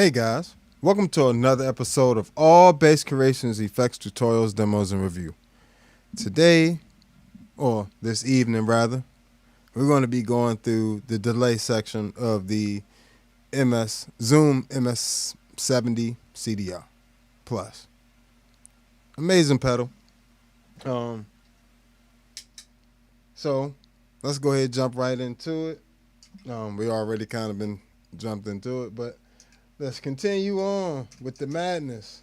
Hey guys, welcome to another episode of All Bass Creations, Effects, Tutorials, Demos, and Review. Today, or this evening rather, we're going to be going through the delay section of the Zoom MS-70 CDR Plus. Amazing pedal. So let's go ahead and jump right into it. We already kind of been jumped into it, but let's continue on with the madness.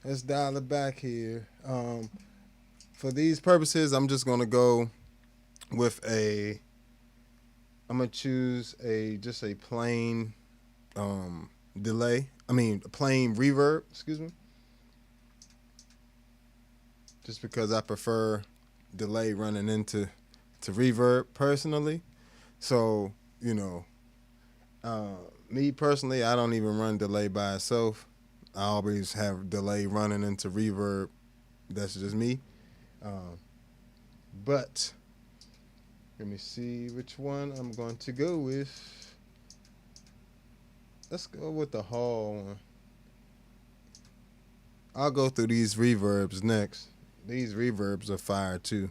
Let's dial it back here. For these purposes, I'm just going to go with I'm going to choose just a plain delay. A plain reverb, excuse me. Just because I prefer delay running into reverb personally. So, me personally, I don't even run delay by itself. I always have delay running into reverb. That's just me. But let me see which one I'm going to go with. Let's go with the Hall one. I'll go through these reverbs next. These reverbs are fire too.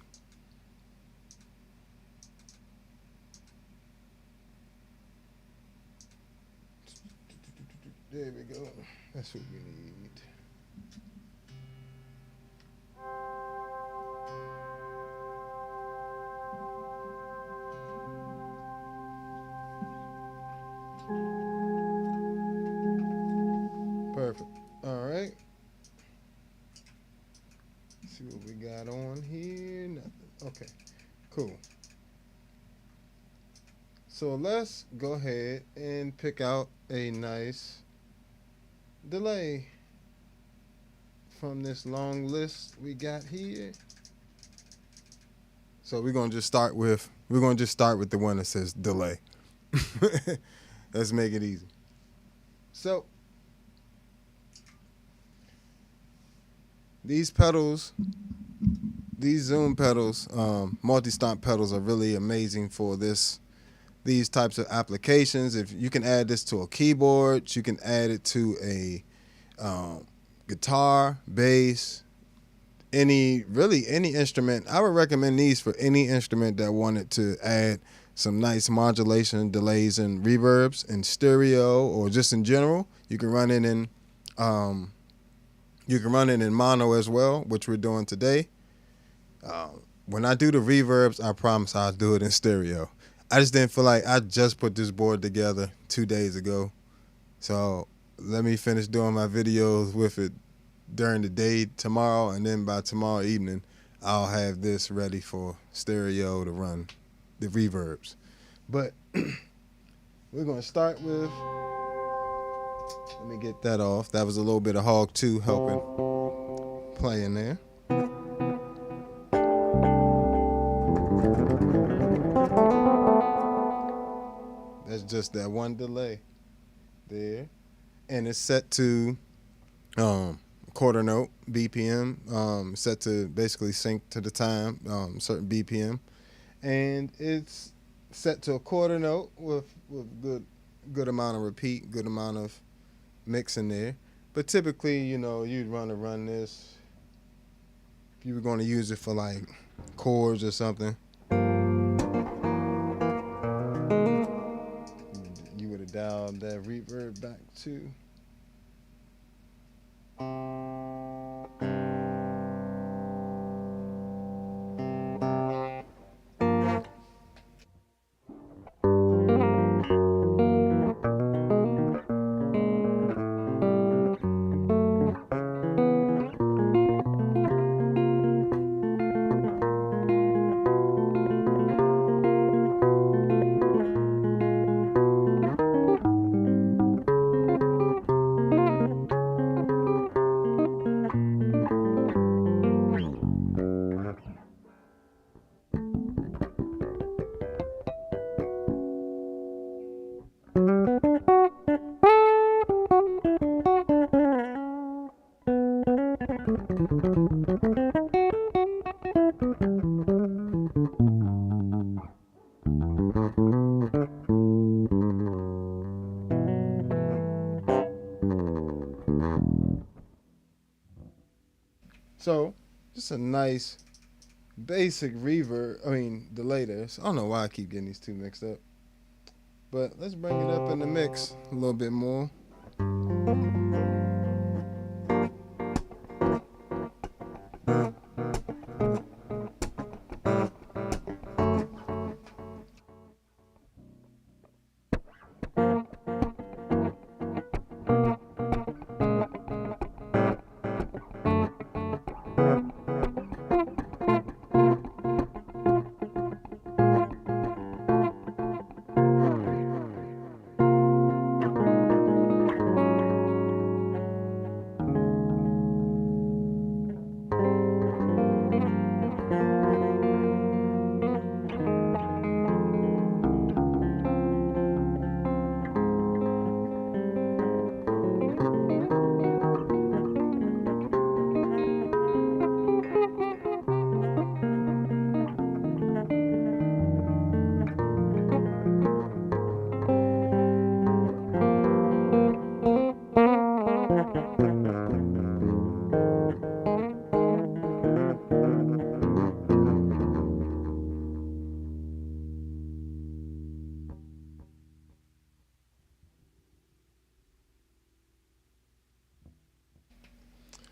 There we go. That's what we need. Perfect. All right. See what we got on here. Nothing. Okay. Cool. So let's go ahead and pick out a nice delay from this long list we got here. So we're gonna just start with the one that says delay. Let's make it easy. So these pedals, these Zoom pedals, MultiStomp pedals are really amazing for these types of applications. If you can add this to a keyboard, you can add it to a guitar, bass, any instrument. I would recommend these for any instrument that wanted to add some nice modulation, delays, and reverbs in stereo or just in general. You can run it in mono as well, which we're doing today. When I do the reverbs, I promise I'll do it in stereo. I just didn't feel like I just put this board together 2 days ago. So let me finish doing my videos with it during the day tomorrow, and then by tomorrow evening, I'll have this ready for stereo to run the reverbs. But we're going to start with, let me get that off. That was a little bit of Hog 2 helping play in there. That's just that one delay there. And it's set to quarter note BPM, set to basically sync to the time, certain BPM. And it's set to a quarter note with good amount of repeat, good amount of mix in there. But typically, you'd run this if you were going to use it for like chords or something. You would have dialed that reverb back too. So just a nice basic reverb, delay there. So I don't know why I keep getting these two mixed up. But let's bring it up in the mix a little bit more.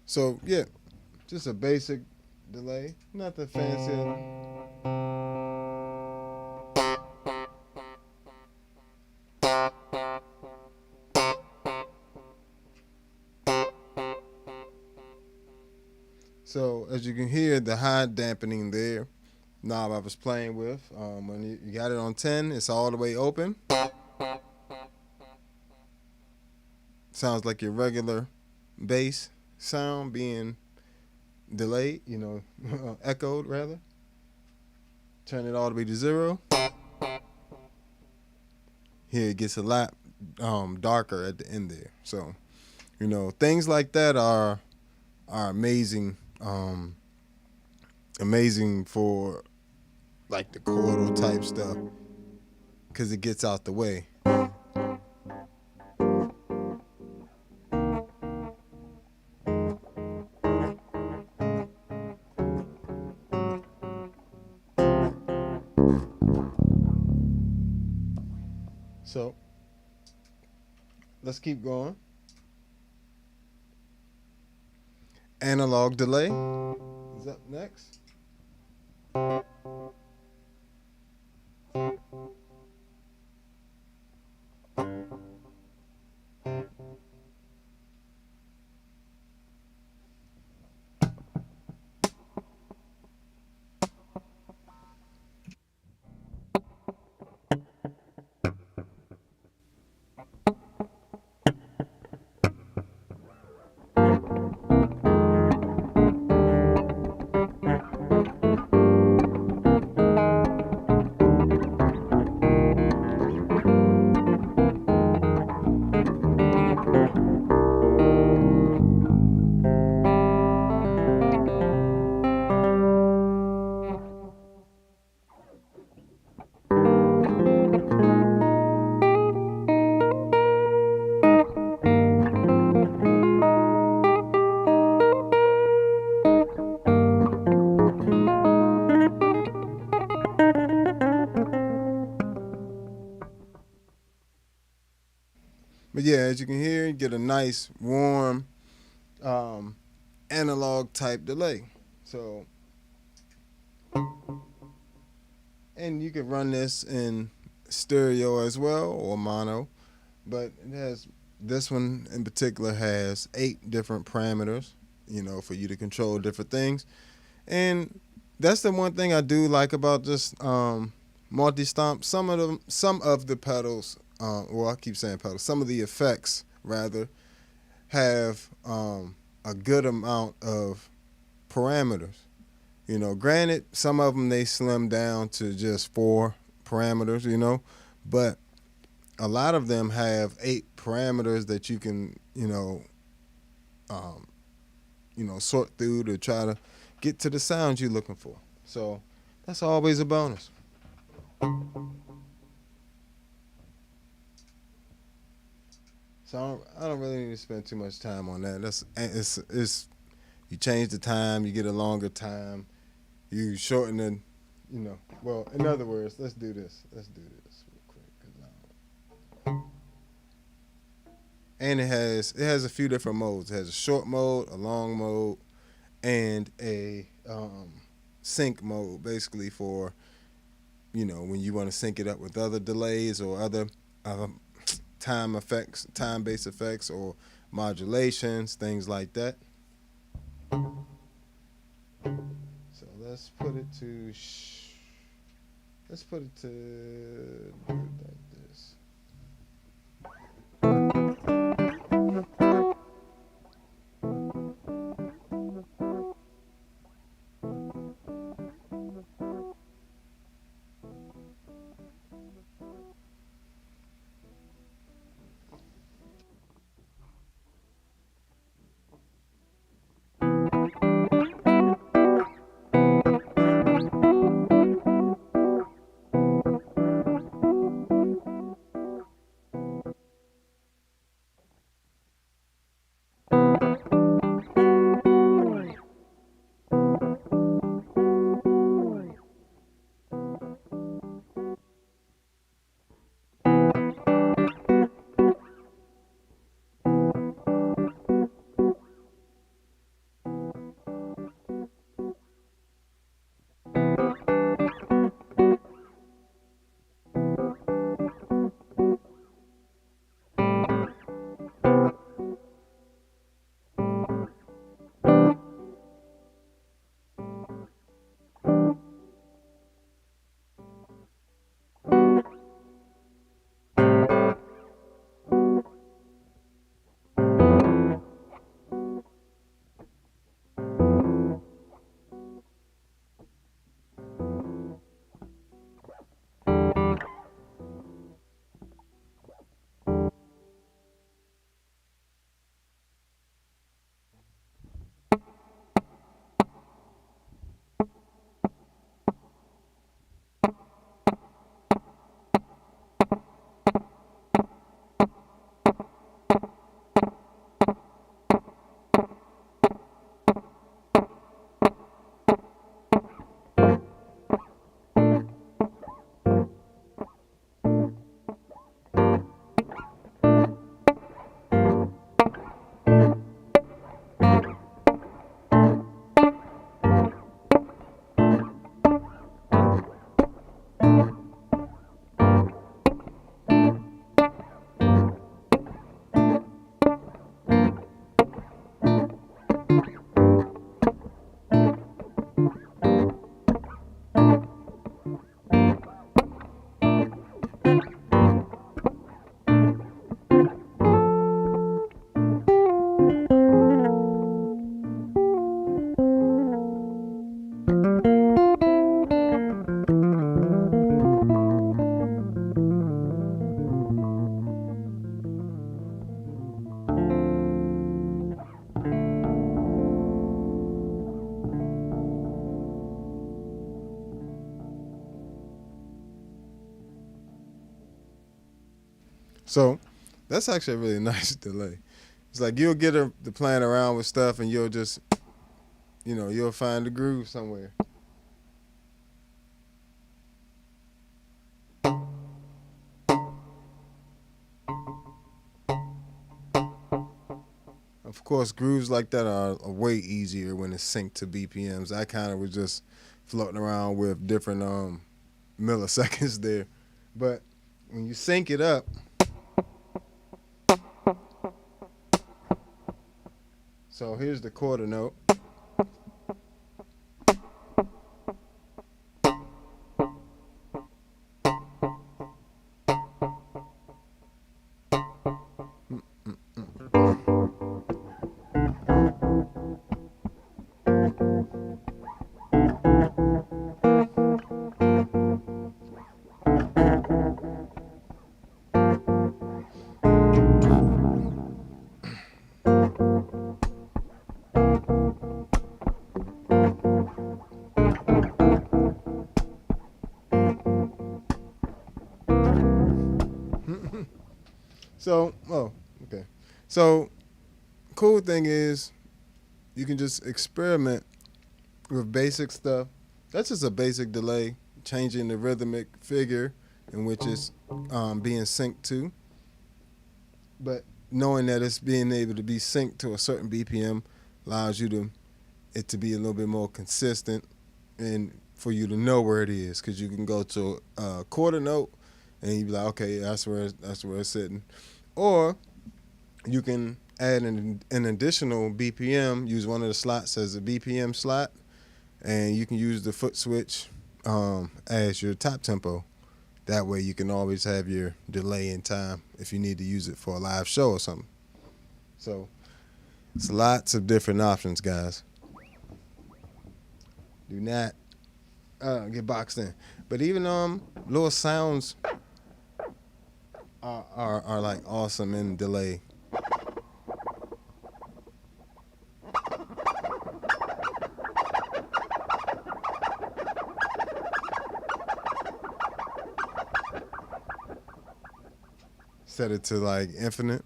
So yeah, just a basic delay, nothing fancy. So as you can hear, the high dampening there knob I was playing with. When you got it on 10, it's all the way open. Sounds like your regular bass sound being delayed, echoed rather. Turn it all the way to 0. Here it gets a lot darker at the end there. So, things like that are amazing. Amazing for like the chordal type stuff because it gets out the way. So let's keep going. Analog delay is up next. But yeah, as you can hear, you get a nice warm analog type delay. So, and you can run this in stereo as well or mono, but this one in particular has 8 different parameters, for you to control different things. And that's the one thing I do like about this MultiStomp. Some of the pedals, I keep saying pedals, some of the effects rather have a good amount of parameters. Granted, some of them they slim down to just 4 parameters, but a lot of them have 8 parameters that you can, sort through to try to get to the sounds you're looking for. So that's always a bonus. So I don't really need to spend too much time on that. It's You change the time, you get a longer time. You shorten the, well, in other words, let's do this. Let's do this real quick. And it has a few different modes. It has a short mode, a long mode, and a sync mode, basically for when you want to sync it up with other delays or other um, time-based effects, or modulations, things like that. So let's put it to do it like this. So that's actually a really nice delay. It's like you'll get to playing around with stuff, and you'll just, you'll find the groove somewhere. Of course, grooves like that are way easier when it's synced to BPMs. I kind of was just floating around with different milliseconds there. But when you sync it up, so here's the quarter note. So, okay. So, cool thing is, you can just experiment with basic stuff. That's just a basic delay, changing the rhythmic figure in which it's being synced to. But knowing that it's being able to be synced to a certain BPM allows it to be a little bit more consistent and for you to know where it is, because you can go to a quarter note and you be like, okay, that's where it's sitting, or you can add an additional BPM, use one of the slots as a BPM slot, and you can use the foot switch as your top tempo. That way you can always have your delay in time if you need to use it for a live show or something. So it's lots of different options, guys. Do not get boxed in. But even little sounds are like awesome in delay. Set it to like infinite.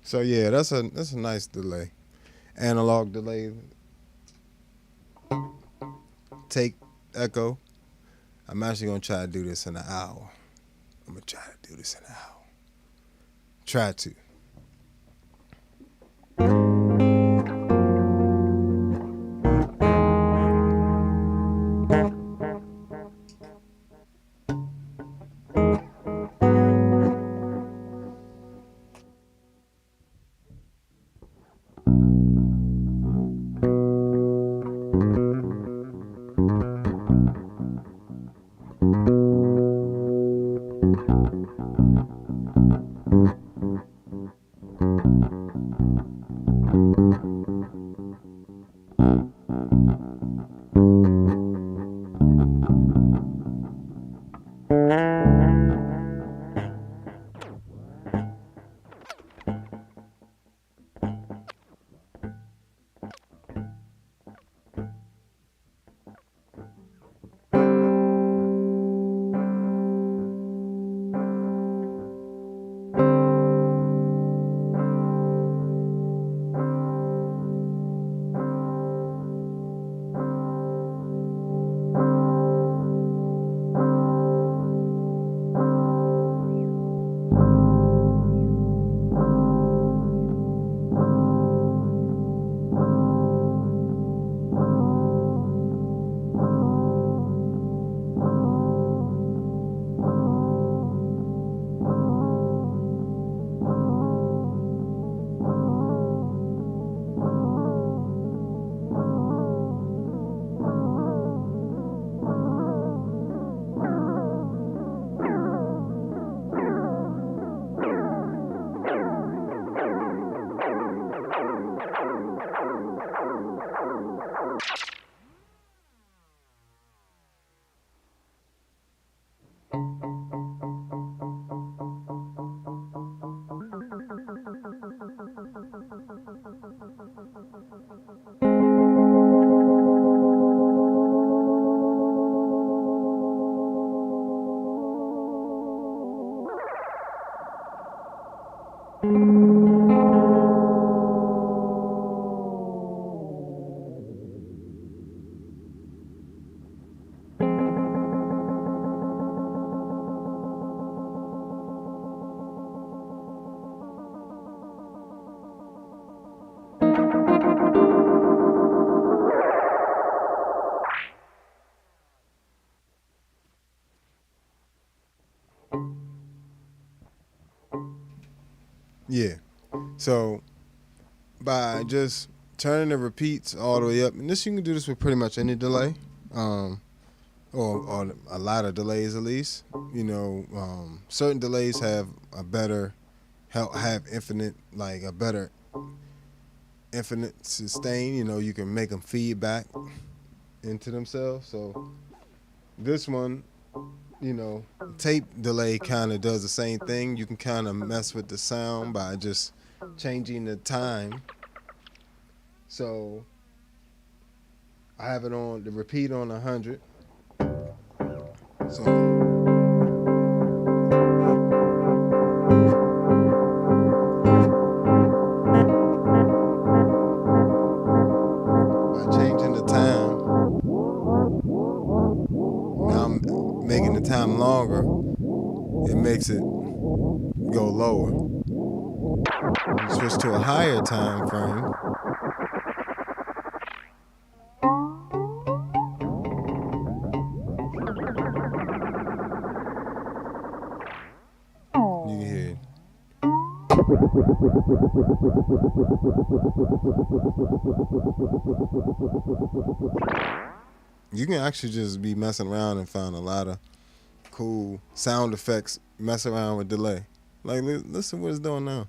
So yeah, that's a nice delay. Analog delay. Take echo. I'm actually gonna try to do this in an hour. I'm gonna try to do this in an hour. Try to. Yeah. So by just turning the repeats all the way up, and this you can do this with pretty much any delay, or a lot of delays at least. You know, certain delays have a better have infinite, like a better infinite sustain. You know, you can make them feedback into themselves. So this one, you know, tape delay kind of does the same thing. You can kind of mess with the sound by just changing the time. So I have it on the repeat on 100. So by changing the time, now I'm making the time longer. It makes it go lower. Switch to a higher time frame. You can hear it. You can actually just be messing around and find a lot of cool sound effects, mess around with delay. Like, listen what it's doing now.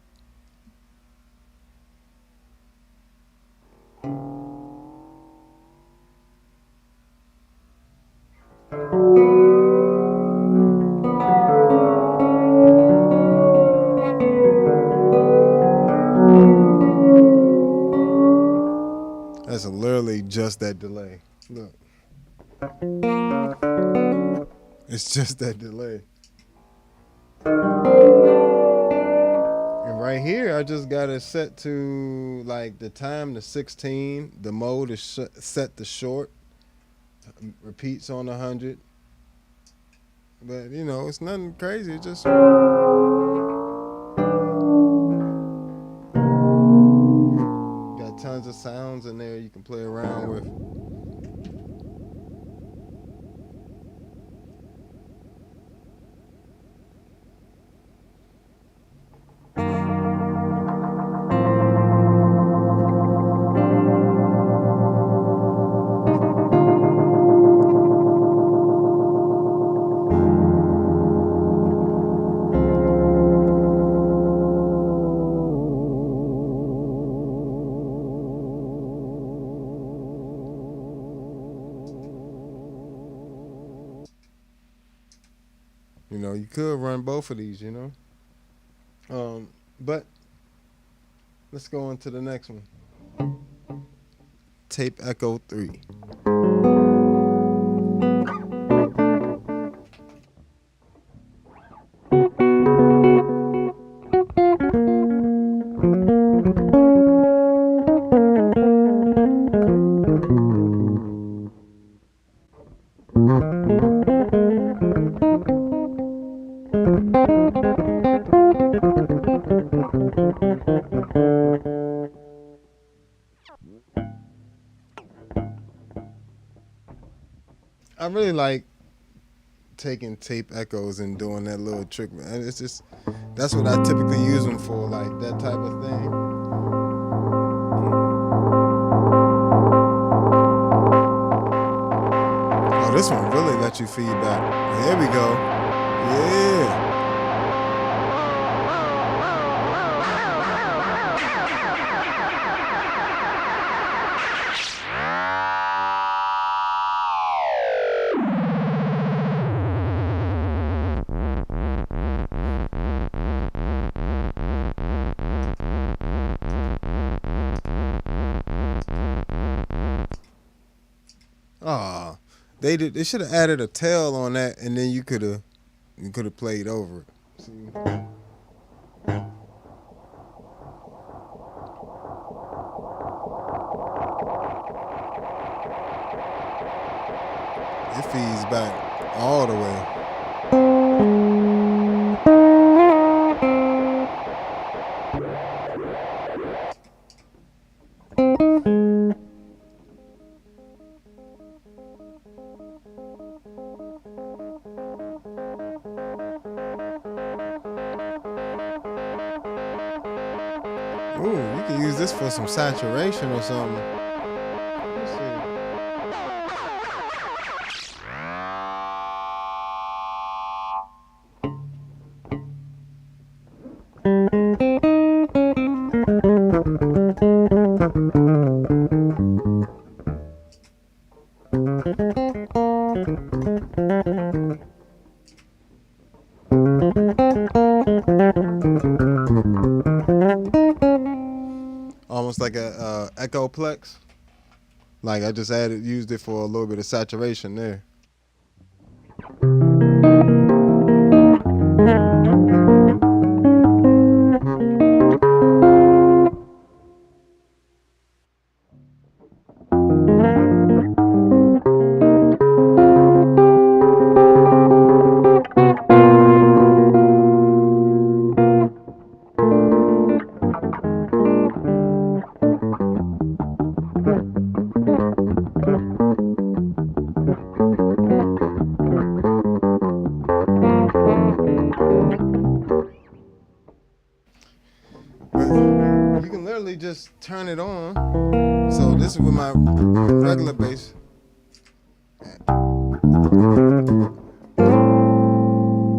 That's literally just that delay. Look. It's just that delay. And right here, I just got it set to like the time to 16. The mode is set to short. Repeats on 100. But, you know, it's nothing crazy. It's just... got tons of sounds in there you can play around with. You know, you could run both of these, you know. But let's go on to the next one. Tape Echo 3. I really like taking tape echoes and doing that little trick. And it's just, that's what I typically use them for, like that type of thing. Oh, this one really lets you feedback. There we go. Yeah. Ah, they should have added a tail on that, and then you could have played over it. See? It feeds back all the way. Ooh, you can use this for some saturation or something. Let's see. Almost like a Echoplex. Like I just used it for a little bit of saturation there. You can literally just turn it on. So this is with my regular bass.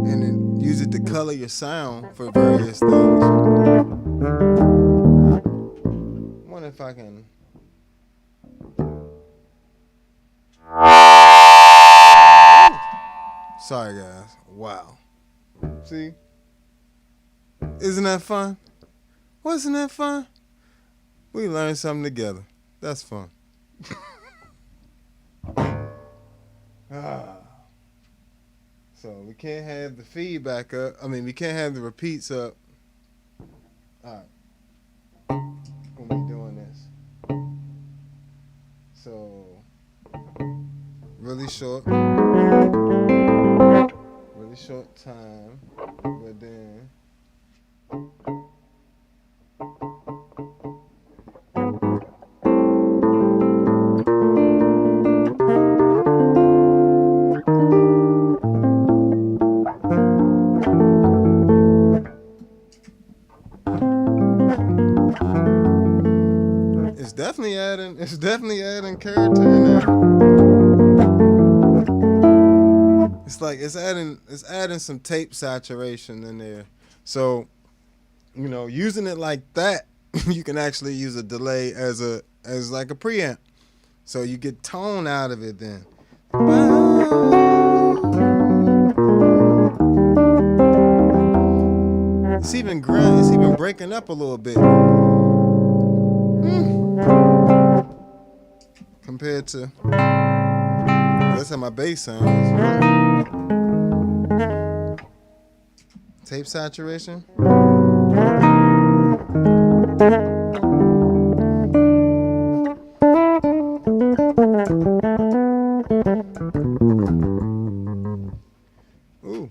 And then use it to color your sound for various things. I wonder if I can. Sorry guys. Wow. See? Isn't that fun? Wasn't that fun? We learned something together. That's fun. So we can't have the feedback up. I mean, we can't have the repeats up. All right. When we doing this. So, really short time, but then it's definitely adding character in there. It's like it's adding some tape saturation in there. So, you know, using it like that, you can actually use a delay as like a preamp. So you get tone out of it then. It's even breaking up a little bit. Compared to, that's how my bass sounds. Tape saturation. Ooh.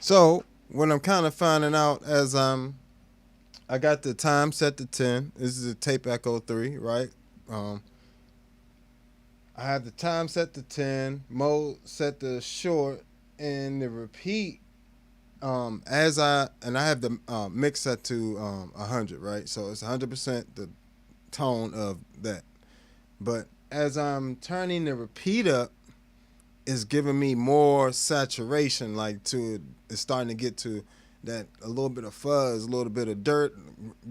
So what I'm kind of finding out as I got the time set to 10. This is a Tape Echo 3, right? I have the time set to 10, mode set to short, and the repeat I have the mix set to 100, right? So it's 100% the tone of that. But as I'm turning the repeat up, it's giving me more saturation. Like it's starting to get to that a little bit of fuzz, a little bit of dirt,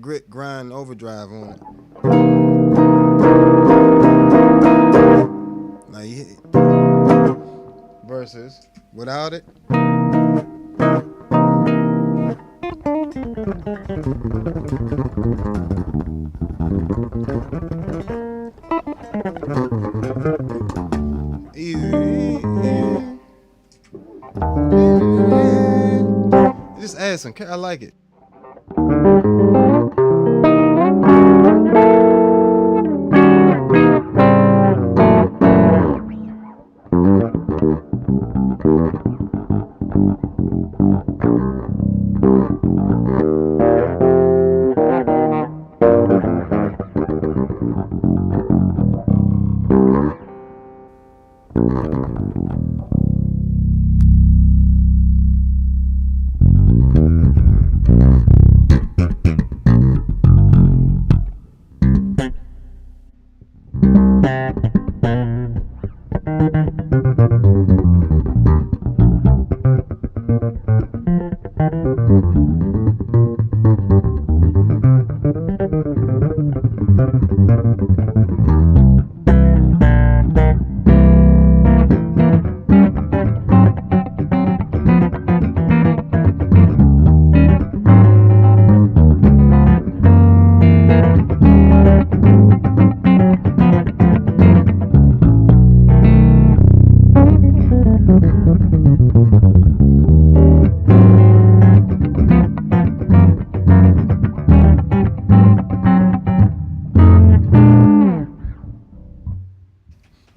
grit, grind, overdrive on it. Now you hit versus without it. Easy. Just add some. I like it.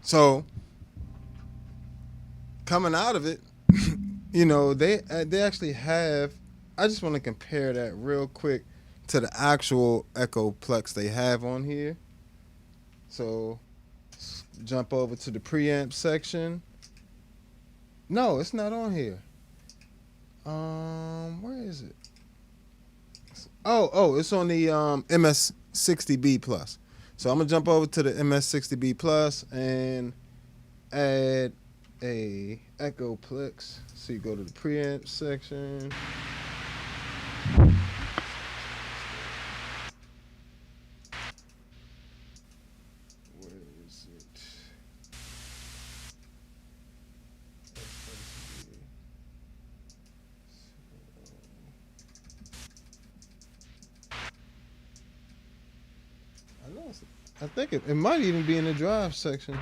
So coming out of it, you know, they actually have. I just want to compare that real quick to the actual Echo Plex they have on here. So jump over to the preamp section. No, it's not on here. Where is it? Oh, it's on the MS-70 Plus. So I'm gonna jump over to the MS-70 Plus and add a Echo Plex. So you go to the preamp section. Where is it? I think it might even be in the drive section.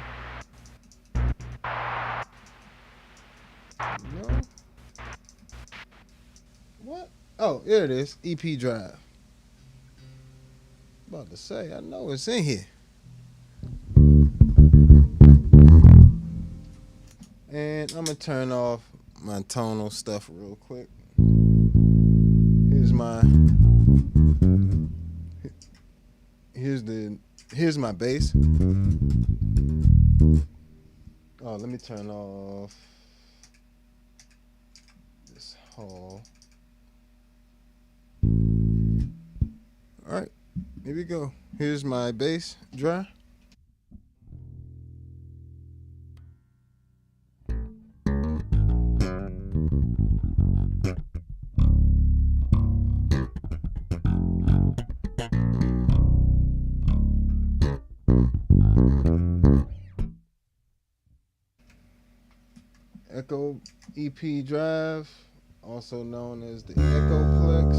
No. What? Oh, here it is. EP drive. About to say, I know it's in here. And I'm gonna turn off my tonal stuff real quick. Here's my bass. Oh, let me turn off this whole. All right, here we go. Here's my bass dry. Echo EP drive, also known as the Echo Plex.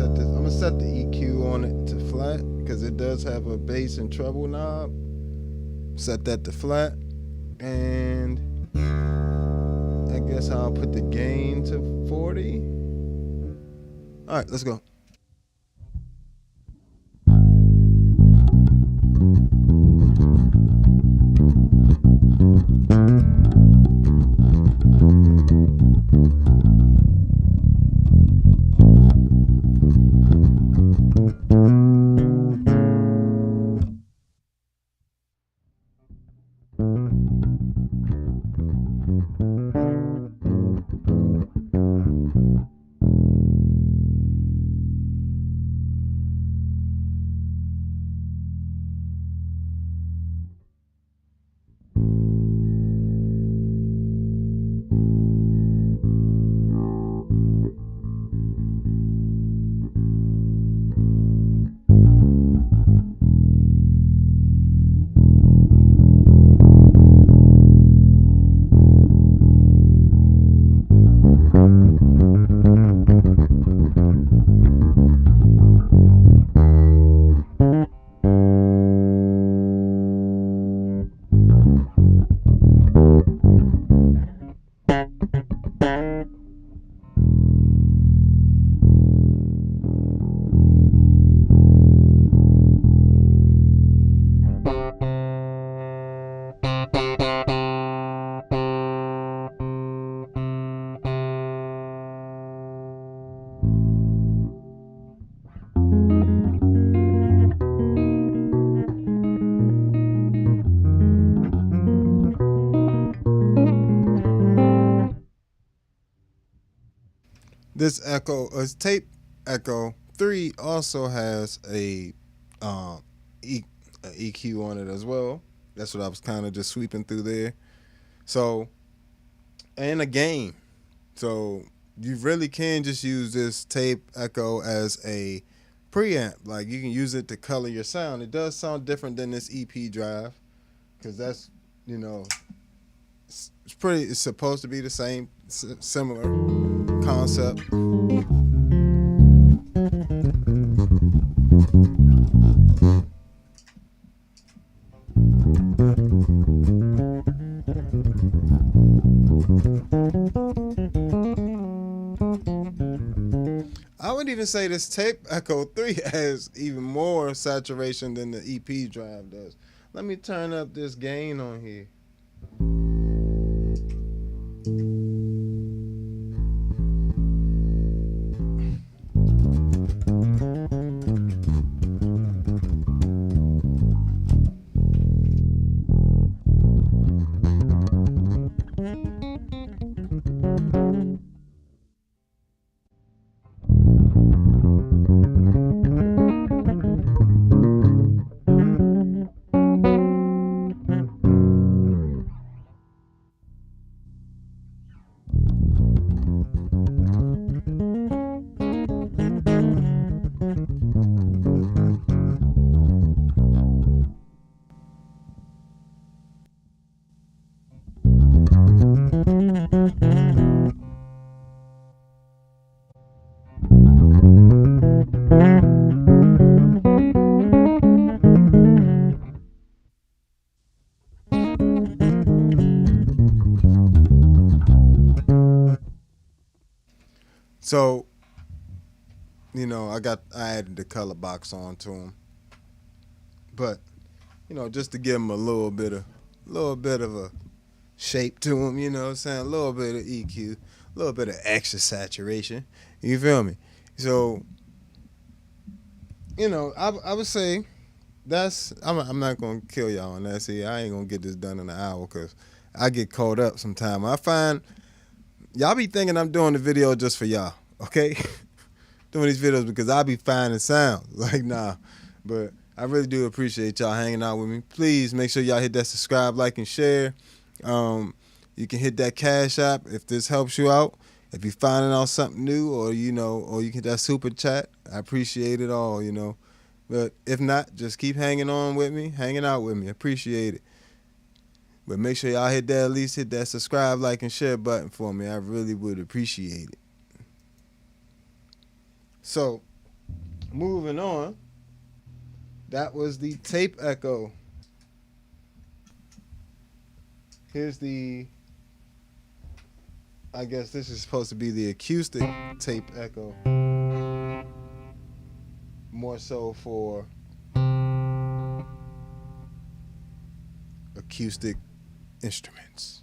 I'm gonna set the EQ on it to flat because it does have a bass and treble knob. Set that to flat, and I guess I'll put the gain to 40. All right, let's go. this tape Echo 3 also has a EQ on it as well. That's what I was kind of just sweeping through there. So, and a gain. So you really can just use this tape Echo as a preamp. Like, you can use it to color your sound. It does sound different than this EP drive, because that's, you know, it's supposed to be the same, similar concept. I would even say this tape Echo 3 has even more saturation than the EP drive does. Let me turn up this gain on here. So, you know, I added the color box onto them, but, you know, just to give them a little bit of a shape to them, you know what I'm saying? A little bit of EQ, a little bit of extra saturation. You feel me? So, you know, I would say I'm not gonna kill y'all on that. See, I ain't gonna get this done in an hour, because I get caught up sometime. I find y'all be thinking I'm doing the video just for y'all, okay? Doing these videos because I be finding sounds. Like, nah. But I really do appreciate y'all hanging out with me. Please make sure y'all hit that subscribe, like, and share. You can hit that Cash App if this helps you out. If you're finding out something new, or, you know, or you can hit that super chat. I appreciate it all, you know. But if not, just keep hanging on with me, hanging out with me. Appreciate it. But make sure y'all at least hit that subscribe, like, and share button for me. I really would appreciate it. So, moving on. That was the tape Echo. Here's I guess this is supposed to be the acoustic tape Echo. More so for acoustic instruments.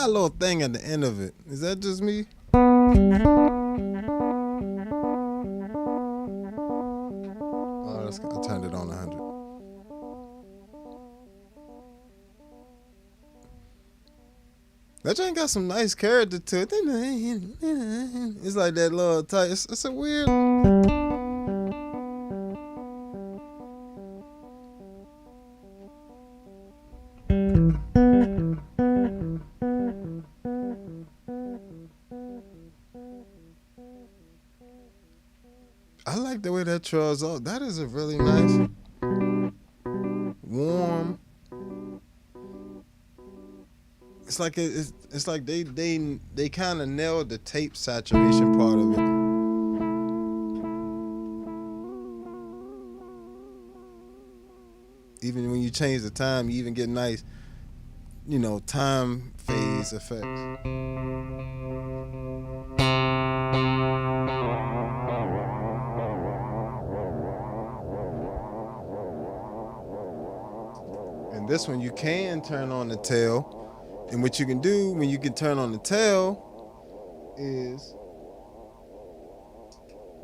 got a little thing at the end of it. Is that just me? Oh, I turned it on 100. That joint got some nice character to it. It's like that little tight. It's a weird. I like the way that trills off. That is a really nice, warm. It's like they kind of nailed the tape saturation part of it. Even when you change the time, you even get nice, time phase effects. And this one you can turn on the tail. And what you can do when you can turn on the tail is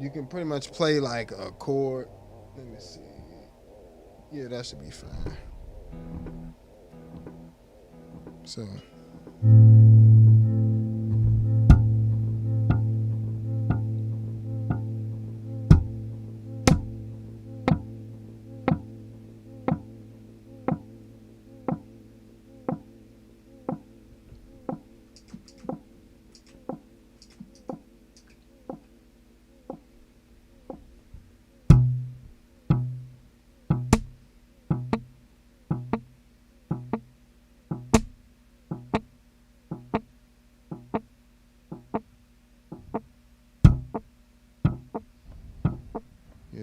you can pretty much play like a chord. Let me see. Yeah, that should be fine. So.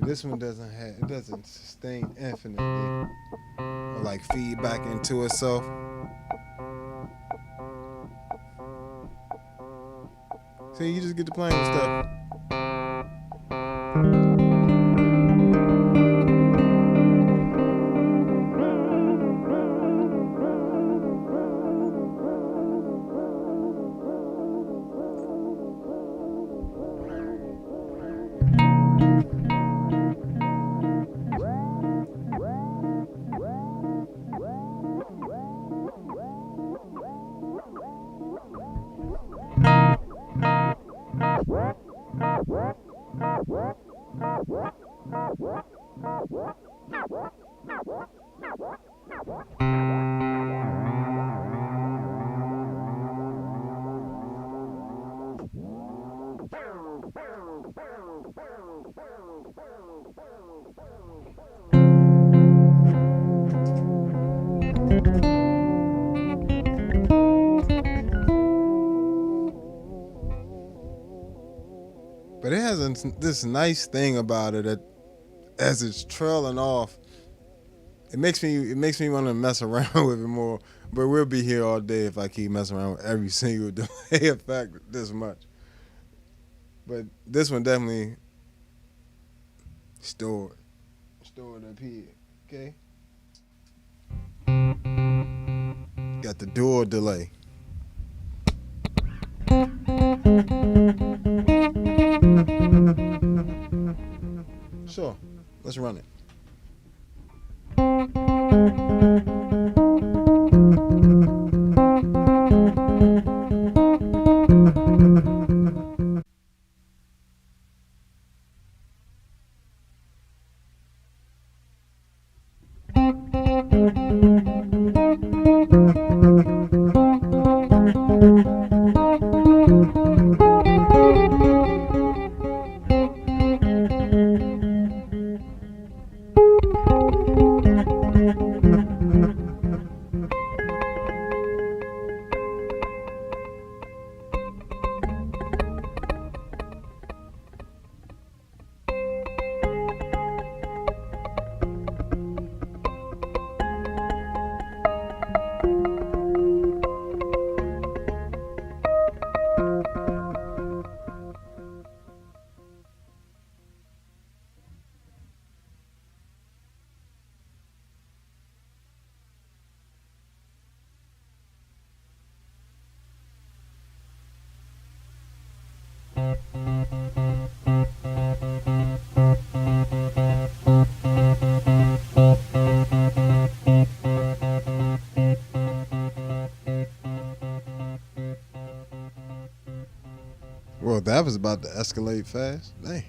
This one doesn't sustain infinitely or like feed back into itself. So you just get to playing with stuff. But it has this nice thing about it that as it's trailing off, it makes me want to mess around with it more. But we'll be here all day if I keep messing around with every single delay effect this much. But this one definitely stored up here. Okay. Got the dual delay. Sure, let's run it. Well, that was about to escalate fast. Dang.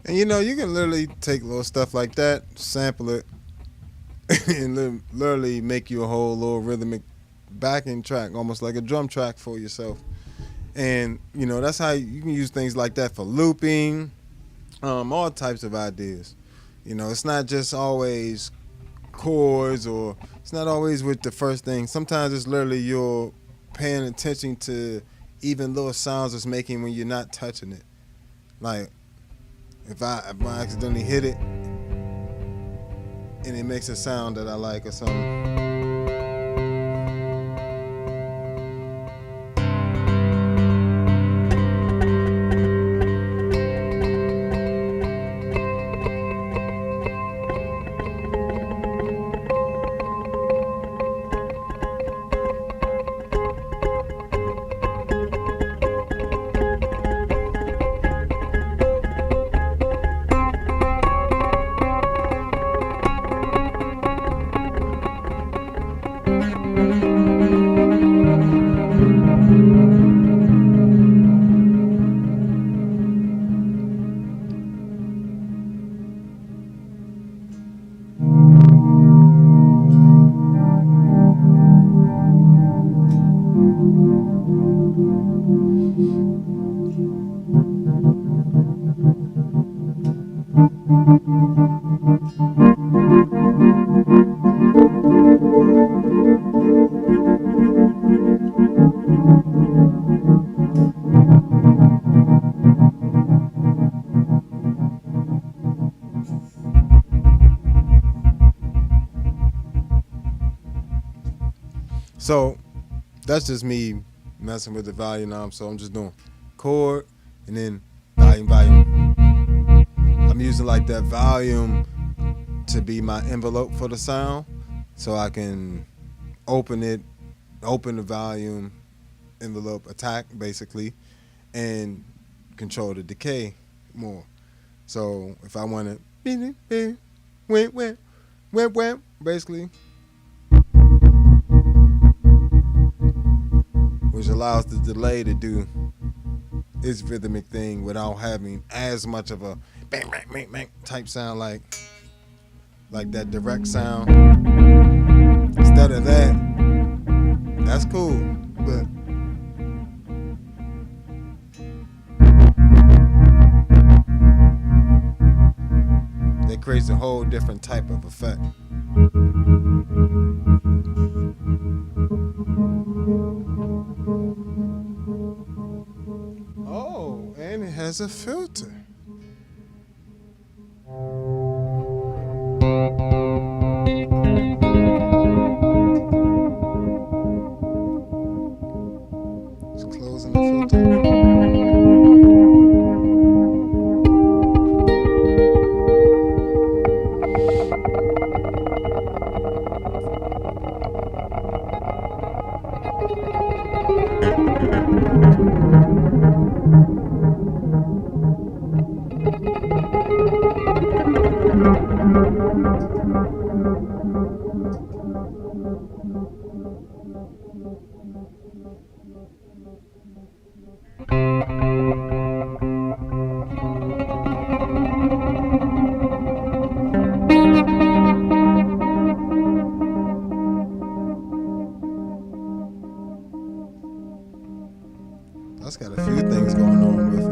And you know, you can literally take little stuff like that, sample it, and literally make you a whole little rhythmic backing track, almost like a drum track for yourself. And you know, that's how you can use things like that for looping, all types of ideas. You know, it's not just always chords, or it's not always with the first thing. Sometimes it's literally you're paying attention to even little sounds it's making when you're not touching it. Like if I accidentally hit it and it makes a sound that I like or something. So that's just me messing with the volume knob. So I'm just doing chord and then volume. I'm using like that volume to be my envelope for the sound, so I can open the volume envelope attack basically, and control the decay more. So if I want to basically, which allows the delay to do its rhythmic thing without having as much of a bang bang bang bang type sound like that direct sound. Instead of that, that's cool, but it creates a whole different type of effect. Oh, and it has a filter. Just closing the filter. That's got a few things going on with it.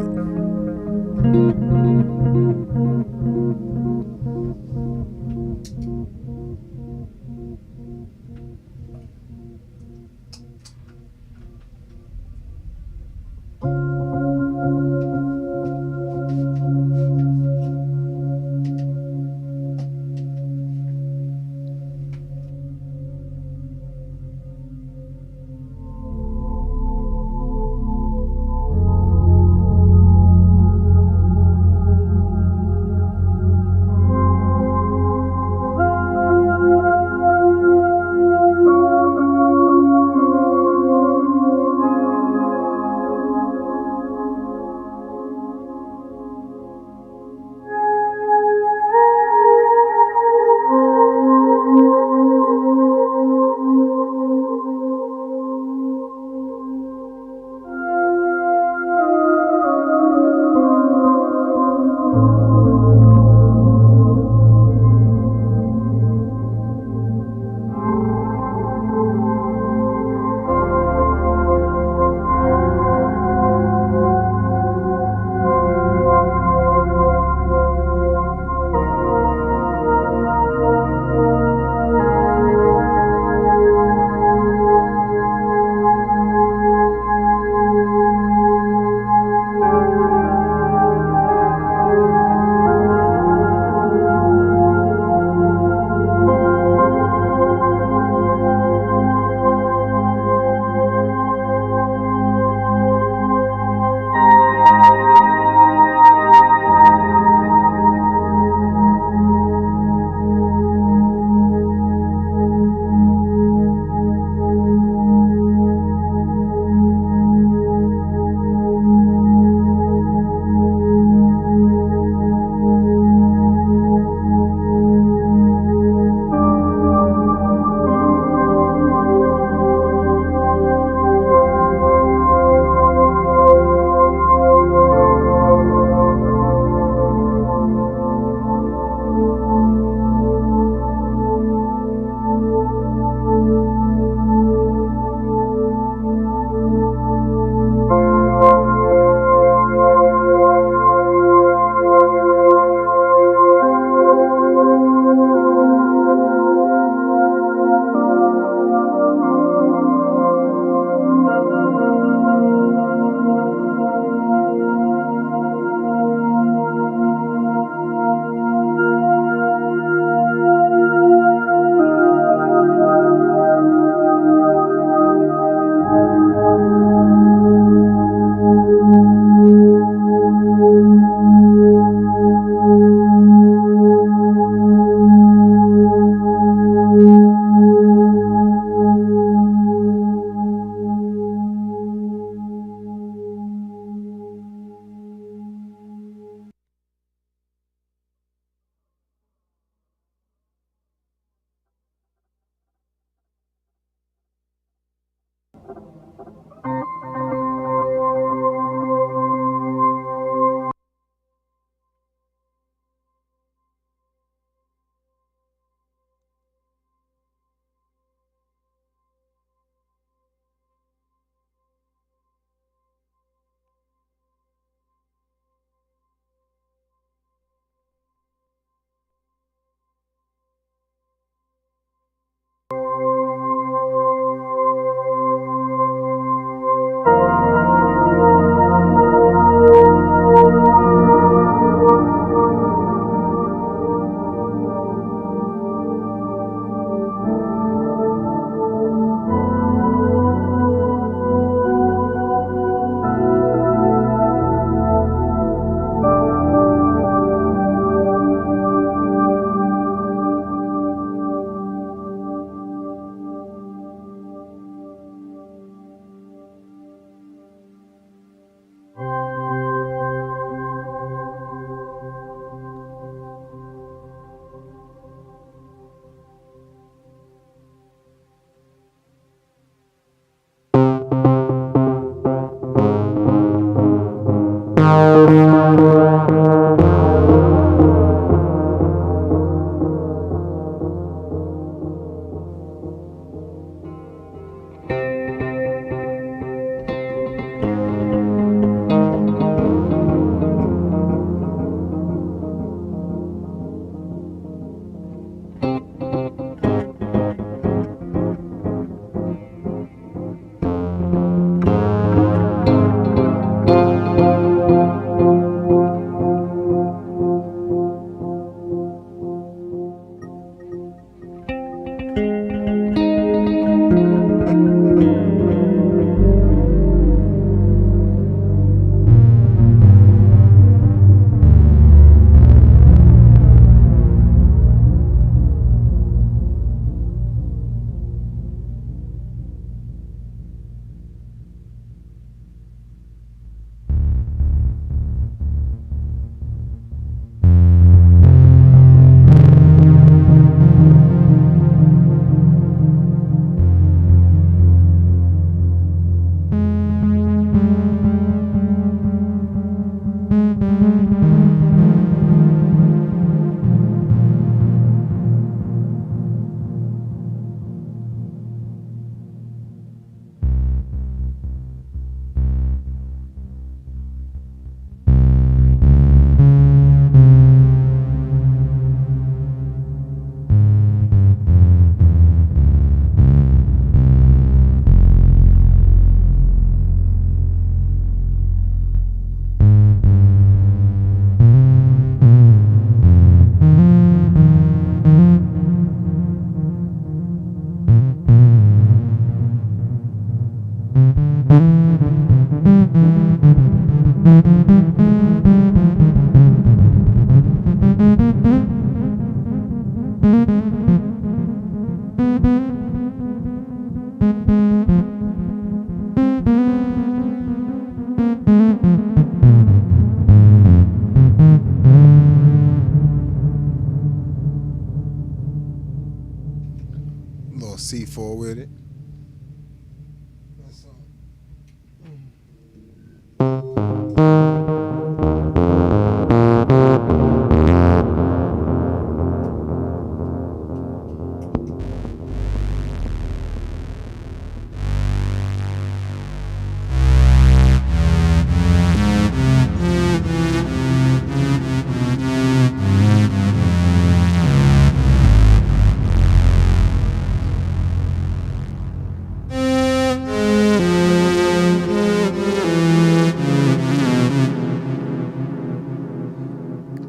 4 with it.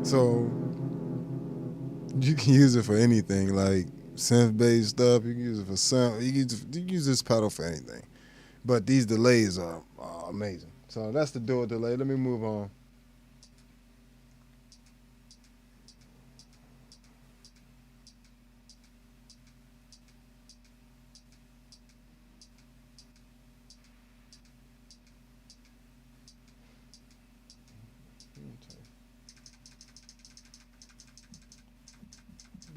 So you can use it for anything, like synth-based stuff. You can use it for sound. You can use this pedal for anything. But these delays are amazing. So that's the dual delay. Let me move on.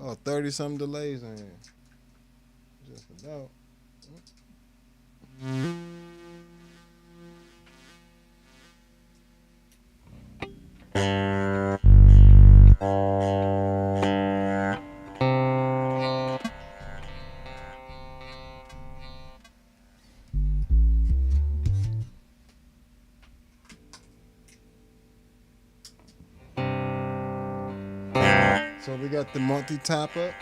About 30-something delays in here. Just about. So we got the multi-tap up.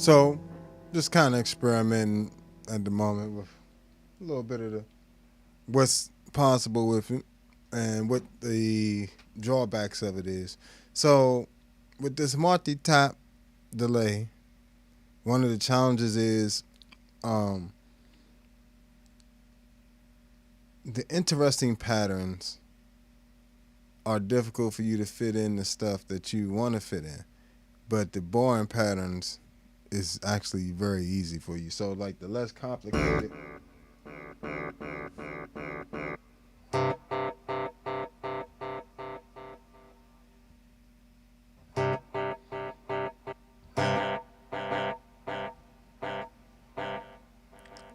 So, just kind of experimenting at the moment with a little bit of what's possible with it and what the drawbacks of it is. So, with this multi-tap delay, one of the challenges is the interesting patterns are difficult for you to fit in the stuff that you want to fit in, but the boring patterns is actually very easy for you. So like the less complicated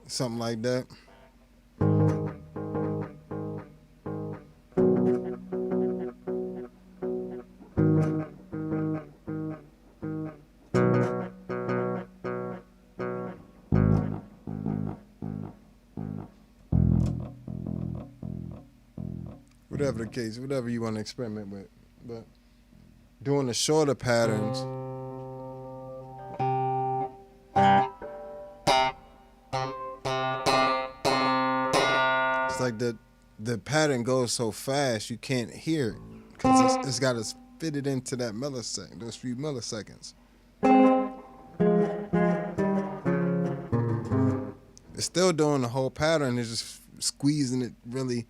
something like that. Whatever the case, whatever you want to experiment with. But doing the shorter patterns, it's like the pattern goes so fast you can't hear it because it's got to fit it into that millisecond, those few milliseconds. It's still doing the whole pattern, it's just squeezing it really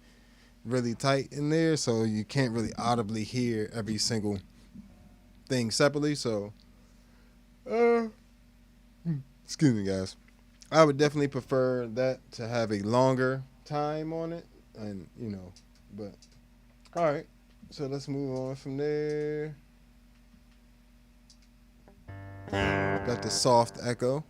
really tight in there, so you can't really audibly hear every single thing separately. So excuse me guys, I would definitely prefer that to have a longer time on it, and but all right, so let's move on from there. Got the soft echo.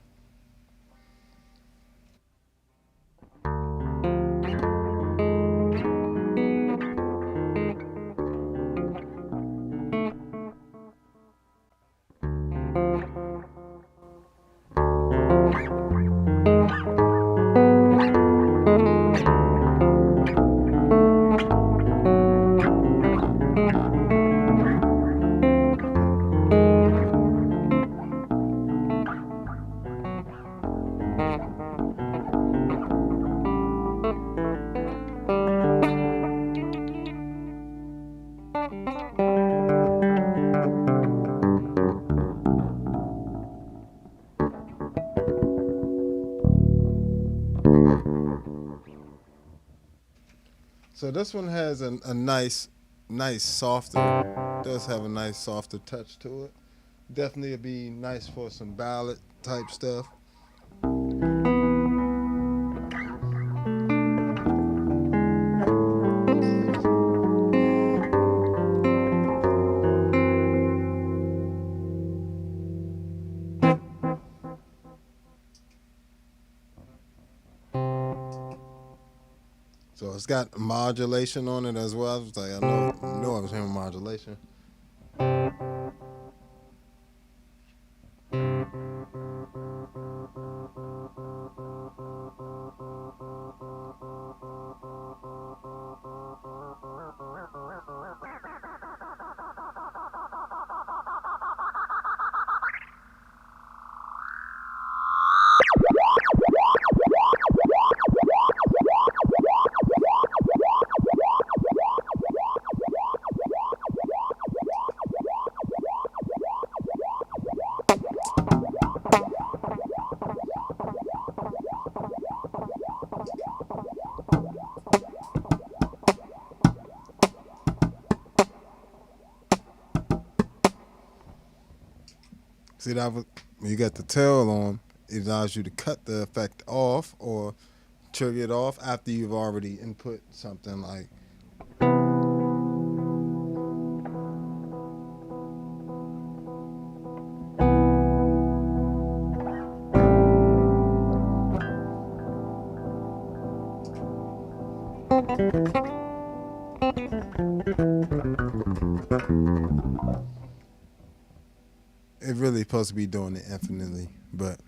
So this one has a nice softer, does have a nice softer touch to it. Definitely would be nice for some ballad type stuff. So it's got modulation on it as well. I was like, I know I was hearing modulation. See that when you got the tail on, it allows you to cut the effect off or trigger it off after you've already input something like. It really supposed to be doing it infinitely, but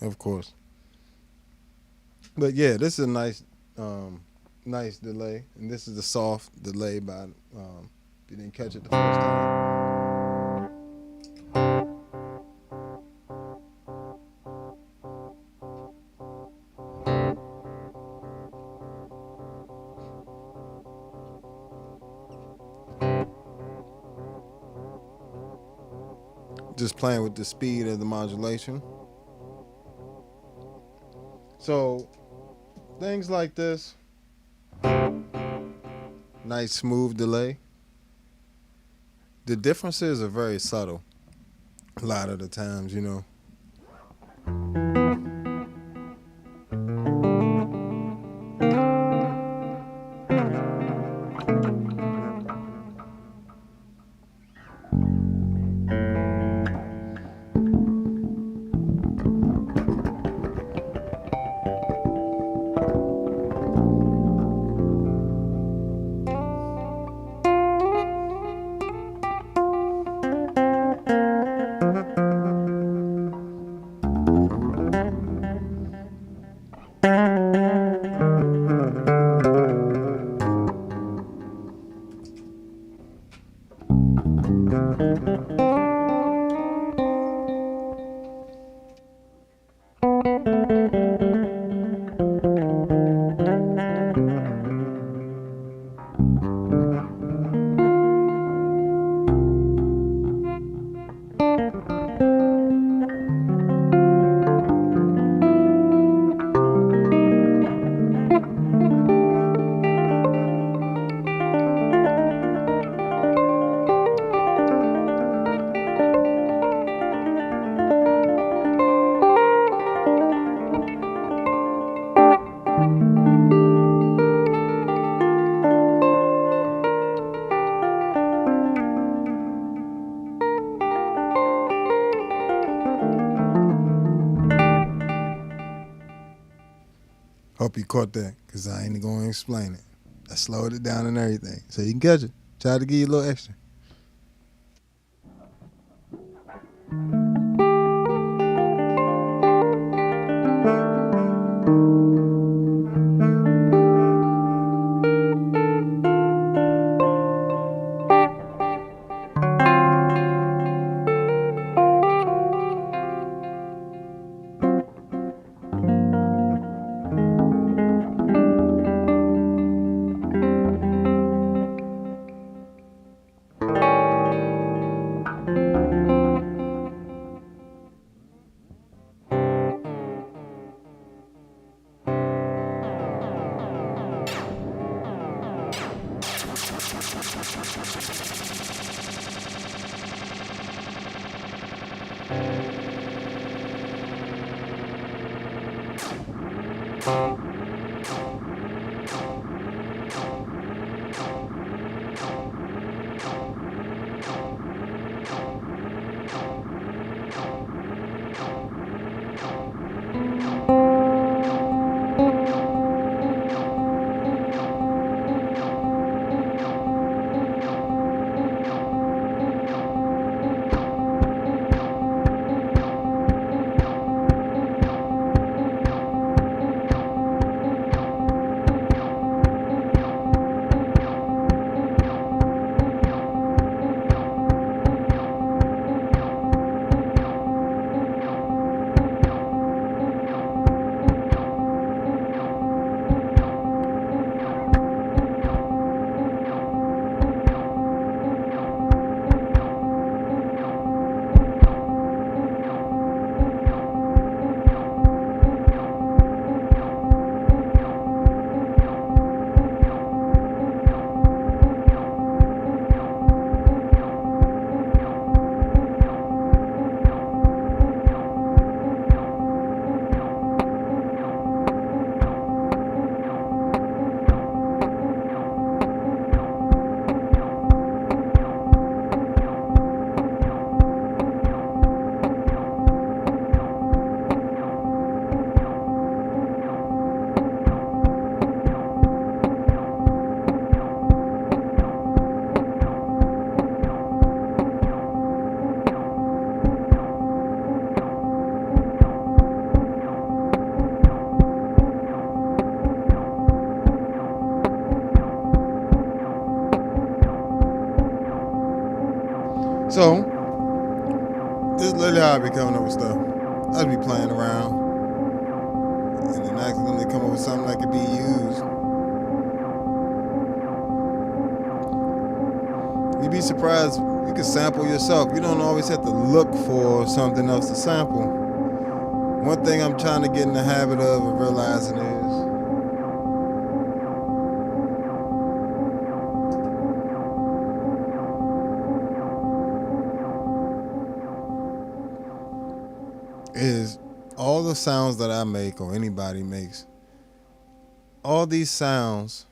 of course. But yeah, this is a nice, nice delay, and this is a soft delay. By if you didn't catch it the first time. Just playing with the speed of the modulation. So things like this, nice smooth delay. The differences are very subtle a lot of the times, you know. Hope you caught that, because I ain't going to explain it. I slowed it down and everything, so you can catch it. Try to give you a little extra. So, this is literally how I be coming up with stuff. I just be playing around and then accidentally come up with something that could be used. You'd be surprised, you can sample yourself. You don't always have to look for something else to sample. One thing I'm trying to get in the habit of realizing is all the sounds that I make or anybody makes, all these sounds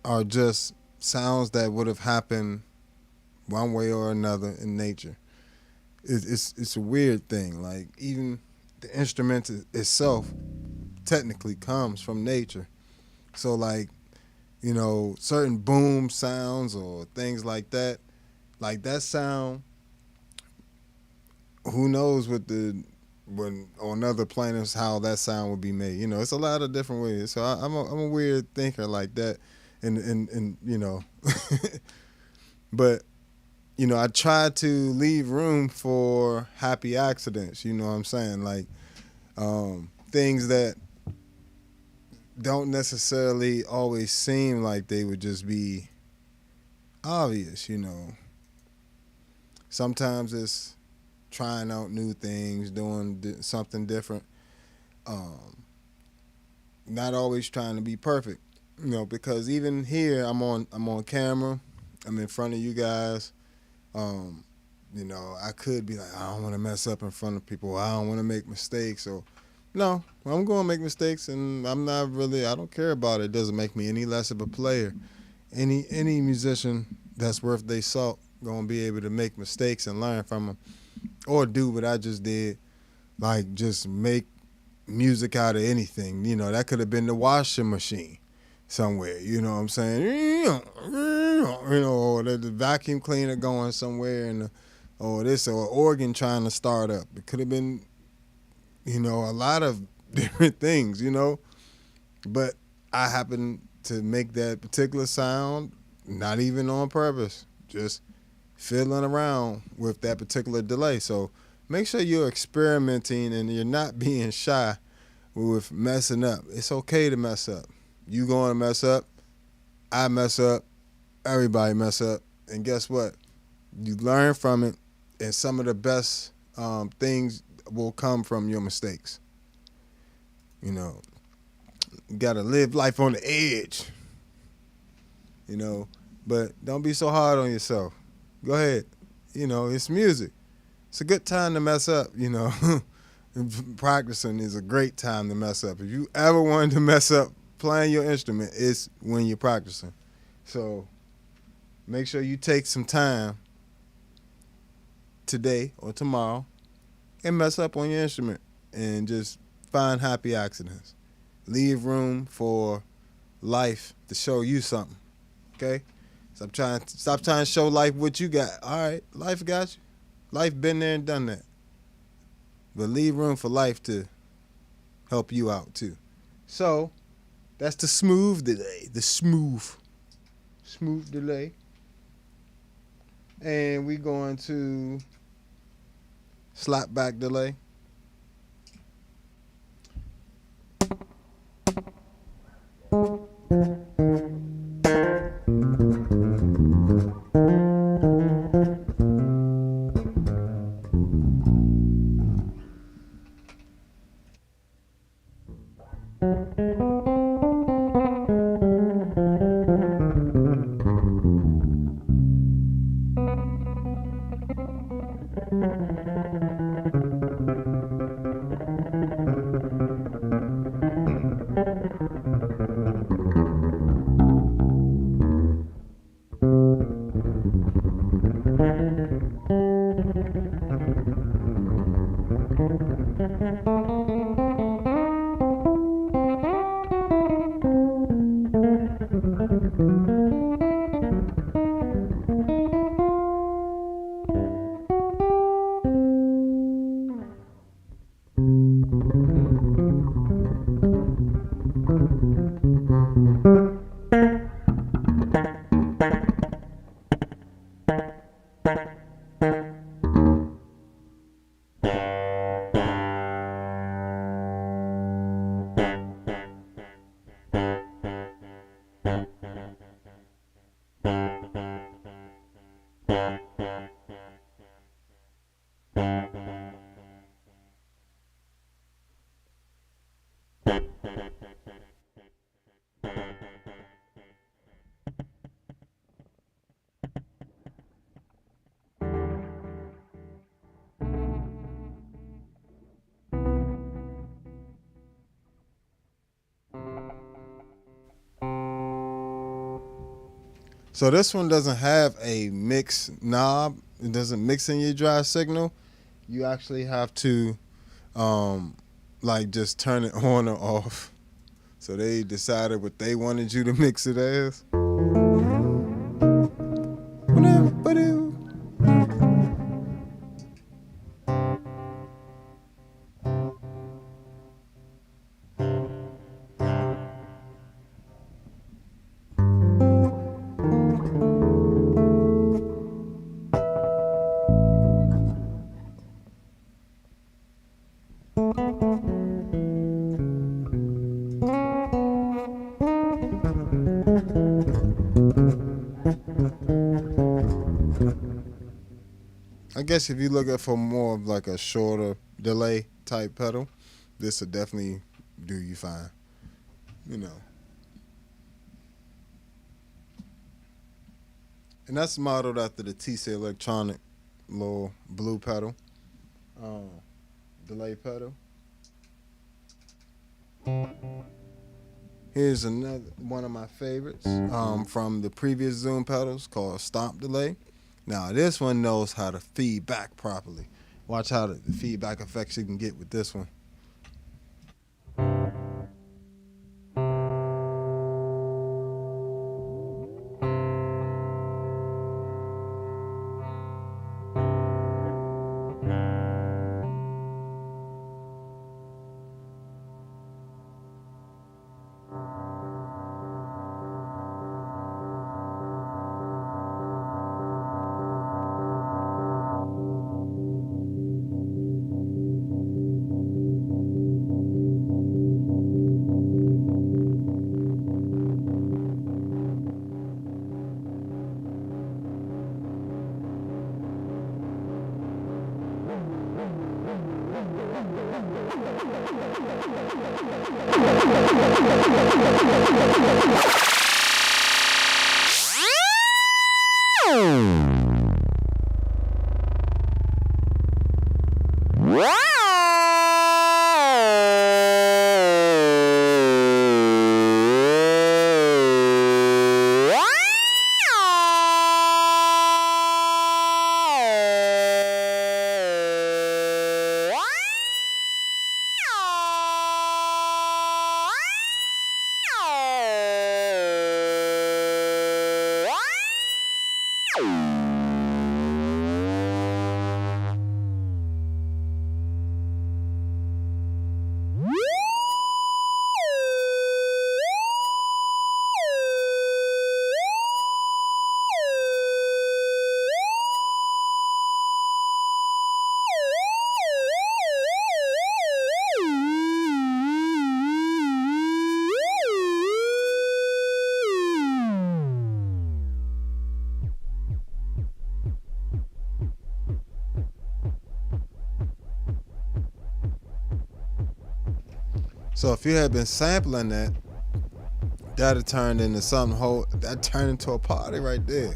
are just sounds that would have happened one way or another in nature. It's a weird thing. Like, even the instrument itself technically comes from nature. So, like, you know, certain boom sounds or things like that sound, who knows when on other planets how that sound would be made. You know, it's a lot of different ways. So I'm a weird thinker like that, and you know, but you know, I try to leave room for happy accidents. You know what I'm saying? Like things that don't necessarily always seem like they would just be obvious. You know, sometimes it's trying out new things, doing something different. Not always trying to be perfect, you know, because even here I'm on camera, I'm in front of you guys. You know, I could be like, I don't want to mess up in front of people. I don't want to make mistakes. So, no, I'm going to make mistakes, and I don't care about it. It doesn't make me any less of a player. Any musician that's worth their salt going to be able to make mistakes and learn from them, or do what I just did, like just make music out of anything. You know, that could have been the washing machine somewhere. You know what I'm saying? You know, or the vacuum cleaner going somewhere, or organ trying to start up. It could have been, you know, a lot of different things, you know. But I happen to make that particular sound, not even on purpose, just fiddling around with that particular delay. So make sure you're experimenting and you're not being shy with messing up. It's okay to mess up. You going to mess up, I mess up, everybody mess up, and guess what? You learn from it, and some of the best things will come from your mistakes. You know, you got to live life on the edge, you know. But don't be so hard on yourself. Go ahead. You know, it's music. It's a good time to mess up, you know. Practicing is a great time to mess up. If you ever wanted to mess up playing your instrument, it's when you're practicing. So make sure you take some time today or tomorrow and mess up on your instrument and just find happy accidents. Leave room for life to show you something. Okay? Stop trying to show life what you got. All right, life got you. Life been there and done that. But leave room for life to help you out too. So that's the smooth delay. The smooth delay. And we going to slap back delay. So this one doesn't have a mix knob. It doesn't mix in your dry signal. You actually have to like just turn it on or off. So they decided what they wanted you to mix it as. I guess if you're looking for more of like a shorter delay type pedal, this will definitely do you fine. You know. And that's modeled after the TC Electronic little blue pedal, delay pedal. Here's another one of my favorites from the previous Zoom pedals called Stomp Delay. Now this one knows how to feed back properly. Watch how the feedback effects you can get with this one. So if you had been sampling that, that'd turn into something whole. That turned into a party right there.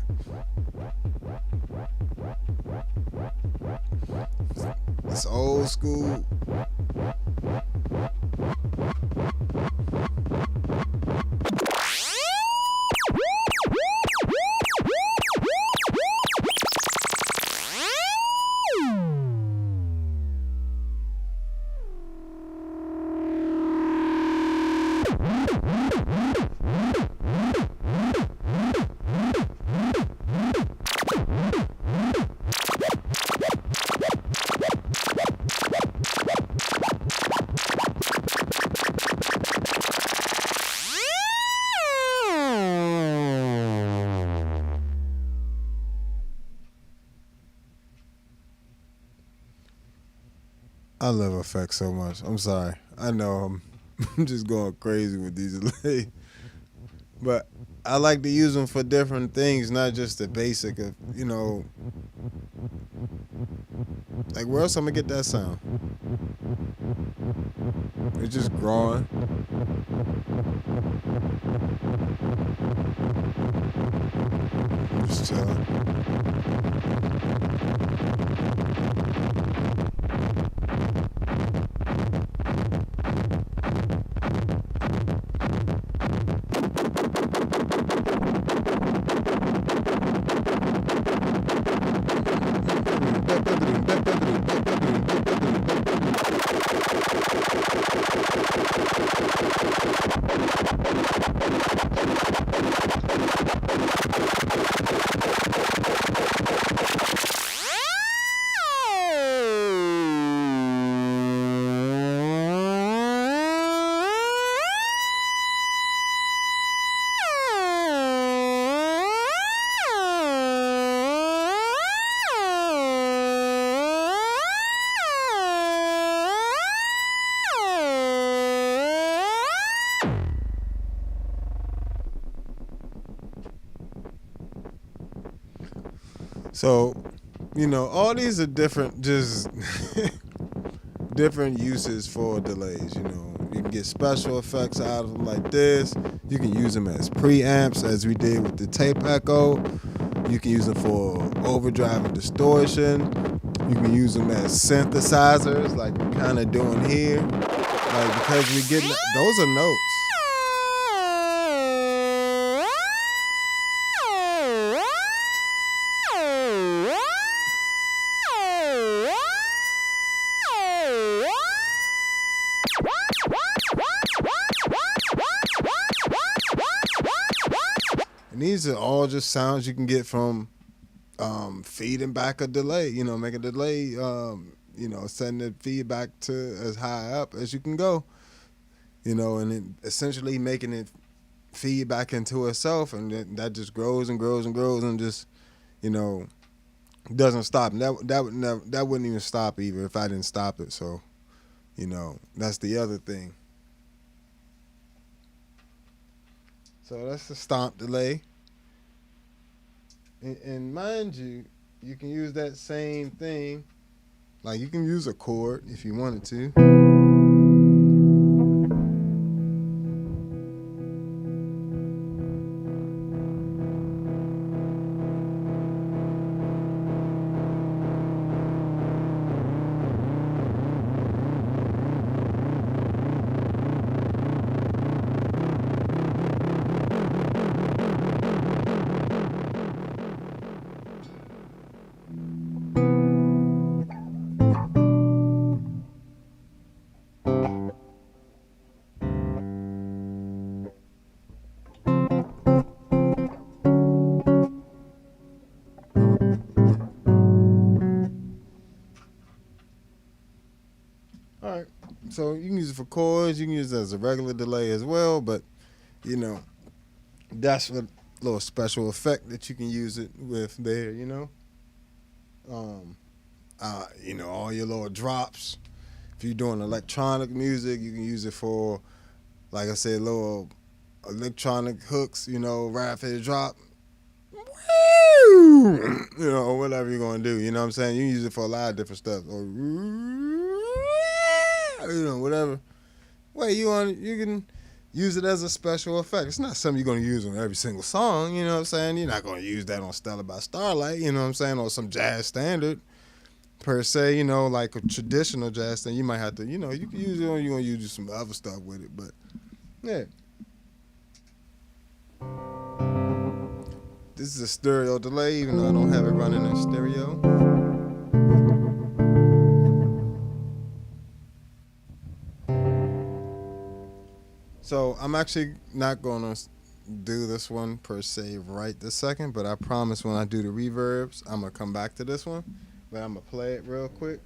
It's old school. I love effects so much. I'm sorry. I know I'm just going crazy with these delays. But I like to use them for different things, not just the basic of, like where else I'm gonna get that sound? It's just growing. Just chilling. So, all these are different, just different uses for delays. You can get special effects out of them like this. You can use them as preamps, as we did with the tape echo. You can use them for overdrive and distortion. You can use them as synthesizers, like we're kind of doing here. Like, because we get those are notes. And these are all just sounds you can get from feeding back a delay, make a delay, setting the feedback to as high up as you can go, and then essentially making it feed back into itself, and that just grows and grows and grows and just, doesn't stop. And that wouldn't even stop either if I didn't stop it. So, that's the other thing. So that's the stomp delay. And mind you, you can use that same thing. Like you can use a chord if you wanted to. All right, so you can use it for chords. You can use it as a regular delay as well, but that's a little special effect that you can use it with there. All your little drops. If you're doing electronic music, you can use it for, like I said, little electronic hooks. Rapid drop. Whatever you're gonna do. You know what I'm saying? You can use it for a lot of different stuff. Or whatever. Well, you can use it as a special effect. It's not something you're gonna use on every single song. You know what I'm saying? You're not gonna use that on Stella by Starlight. You know what I'm saying? Or some jazz standard per se. You know, like a traditional jazz thing. You might have to. You know, you can use it, or you're gonna use some other stuff with it. But yeah. This is a stereo delay, even though I don't have it running in stereo. So I'm actually not gonna do this one per se right this second, but I promise when I do the reverbs, I'm gonna come back to this one. But I'm gonna play it real quick.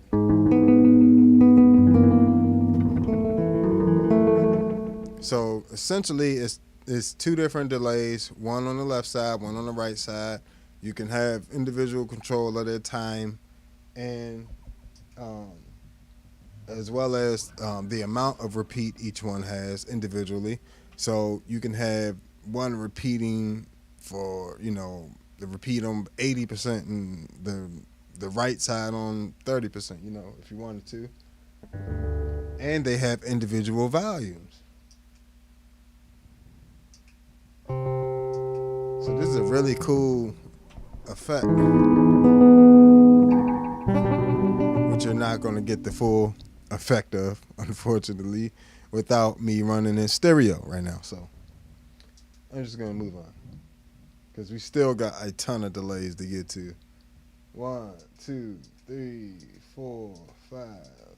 So essentially, it's two different delays, one on the left side, one on the right side. You can have individual control of their time, and as well as the amount of repeat each one has individually. So you can have one repeating for, the repeat on 80% and the right side on 30%, if you wanted to. And they have individual volumes. So this is a really cool effect, which you're not going to get the full effect of, unfortunately, without me running in stereo right now. So I'm just going to move on because we still got a ton of delays to get to. 1, 2, 3, 4, 5,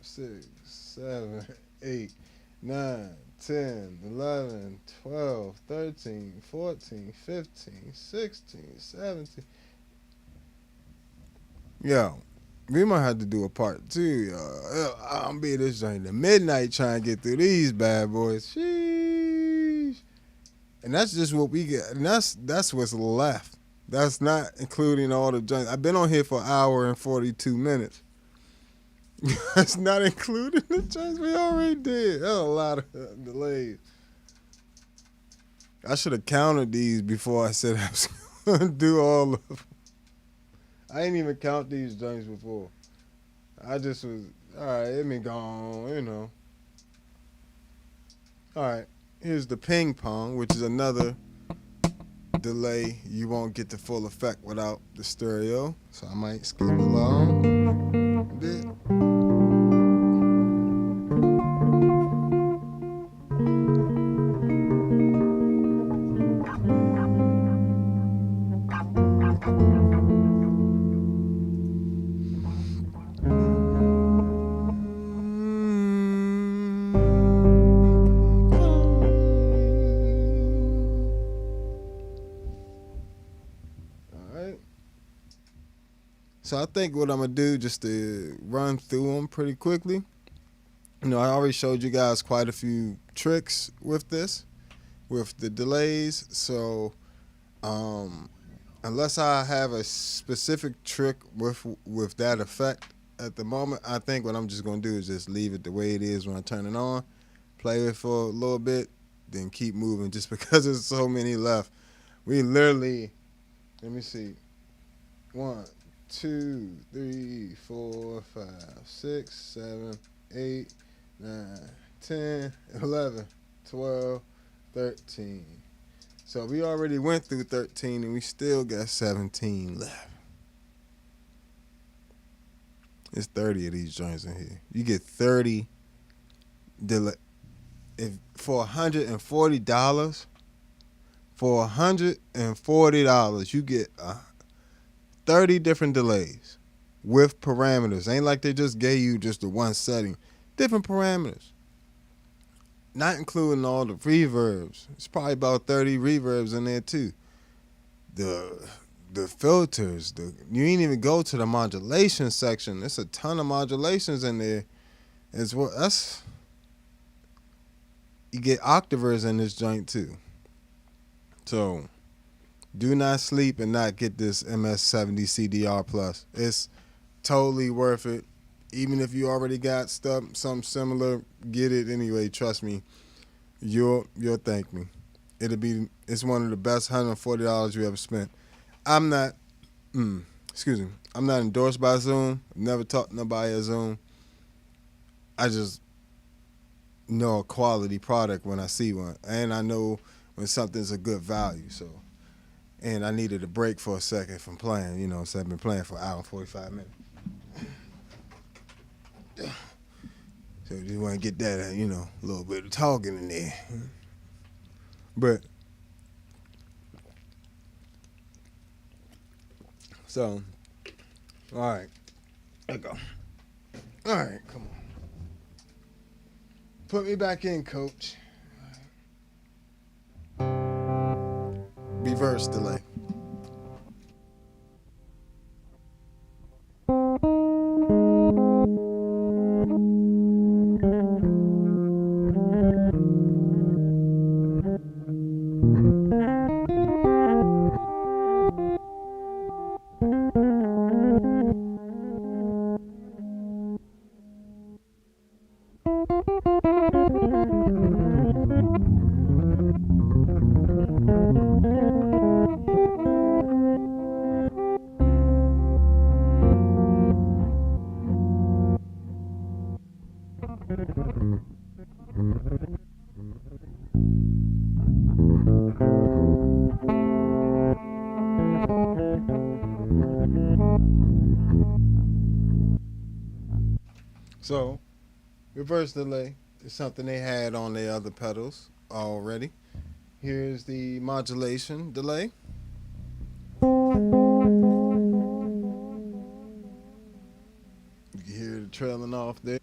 6, 7, 8, 9, 10, 11, 12, 13, 14, 15, 16, 17. Yo, we might have to do a part 2, y'all. I'm be this joint to midnight trying to get through these bad boys. Sheesh. And that's just what we get. And that's what's left. That's not including all the joints. I've been on here for an hour and 42 minutes. That's not including the joints we already did. That's a lot of delays. I should have counted these before I said I was going to do all of them. I ain't even count these joints before. I just was, all right, it been gone, All right, here's the ping pong, which is another delay. You won't get the full effect without the stereo. So I might skip along a bit. So I think what I'm going to do, just to run through them pretty quickly. I already showed you guys quite a few tricks with this, with the delays. So unless I have a specific trick with that effect at the moment, I think what I'm just going to do is just leave it the way it is when I turn it on, play it for a little bit, then keep moving just because there's so many left. We literally, let me see, 1, 2, 3, 4, 5, 6, 7, 8, 9, 10, 11, 12, 13. So we already went through 13 and we still got 17 left. It's 30 of these joints in here. You get 30 delay. If for $140, you get 30 different delays with parameters. Ain't like they just gave you just the one setting. Different parameters. Not including all the reverbs. It's probably about 30 reverbs in there too. The filters. You ain't even go to the modulation section. There's a ton of modulations in there. As well. You get octavers in this joint too. So do not sleep and not get this MS-70 CDR Plus. It's totally worth it. Even if you already got something similar, get it anyway. Trust me, you'll thank me. It's one of the best $140 you ever spent. I'm not endorsed by Zoom. I've never talked to nobody at Zoom. I just know a quality product when I see one, and I know when something's a good value. So, and I needed a break for a second from playing. You know, so I've been playing for an hour and 45 minutes. So just want to get that, you know, a little bit of talking in there. But so, all right, there you go. All right, come on. Put me back in, coach. Reverse delay. So, reverse delay is something they had on their other pedals already. Here's the modulation delay. You can hear it trailing off there.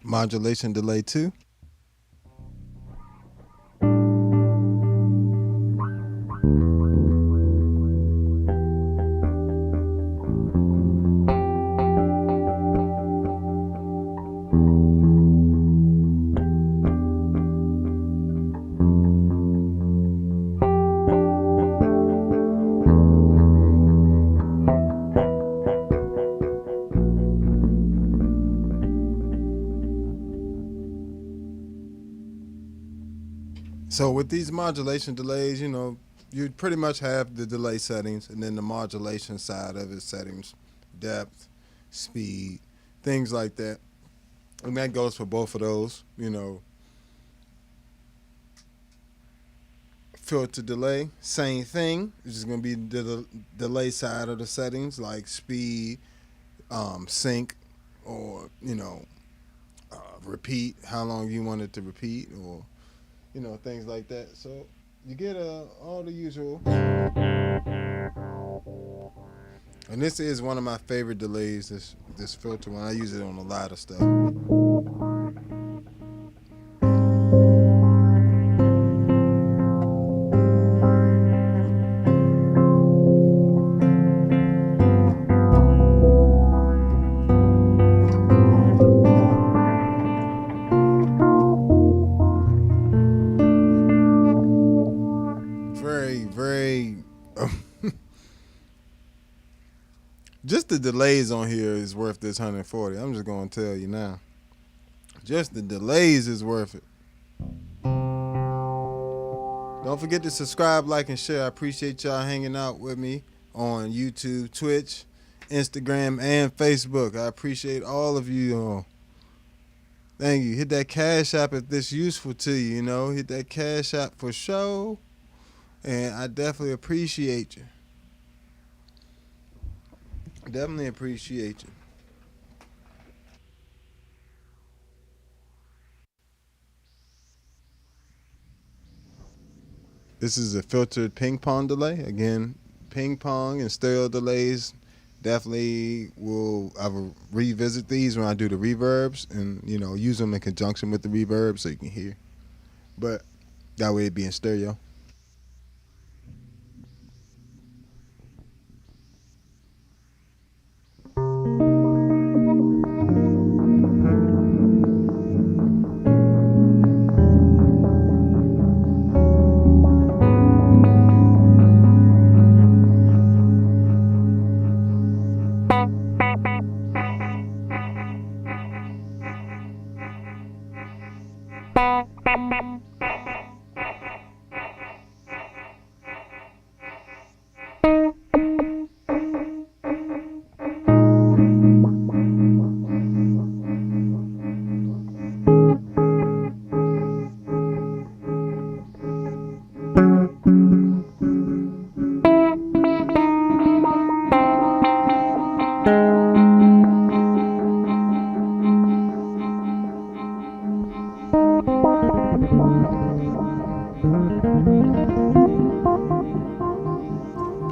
Modulation delay 2. So with these modulation delays, you know, you pretty much have the delay settings and then the modulation side of it, settings, depth, speed, things like that. And that goes for both of those, you know. Filter delay, same thing. It's just going to be the delay side of the settings like speed, sync, or, you know, repeat, how long you want it to repeat, or, you know, things like that. So you get all the usual. And this is one of my favorite delays, this filter one. I use it on a lot of stuff. Just the delays on here is worth this 140. I'm just going to tell you now. Just the delays is worth it. Don't forget to subscribe, like, and share. I appreciate y'all hanging out with me on YouTube, Twitch, Instagram, and Facebook. I appreciate all of you. Thank you. Hit that Cash App if this useful to you, you know. Hit that Cash App for sure. And I definitely appreciate you. Definitely appreciate you. This is a filtered ping pong delay. Again, ping pong and stereo delays definitely will I will revisit these when I do the reverbs and use them in conjunction with the reverb so you can hear. But that way it'd be in stereo.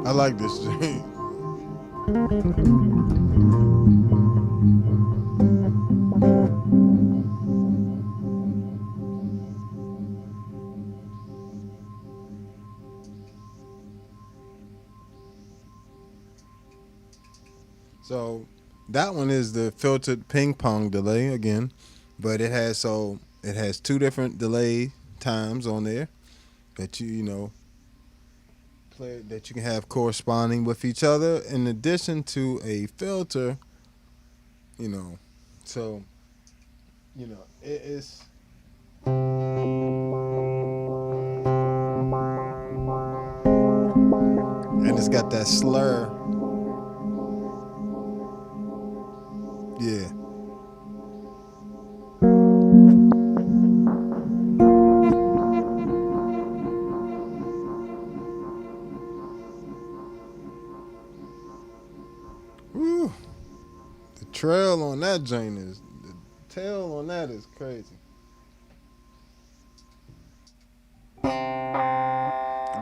I like this. So that one is the filtered ping pong delay again, but it has two different delay times on there that you play that you can have corresponding with each other in addition to a filter, you know. So, it is and it's got that slur. Yeah. Woo. The trail on that joint is the tail on that is crazy.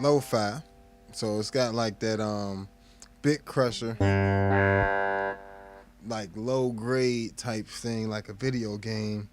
Lo-fi. So it's got like that bit crusher, like low grade type thing, like a video game.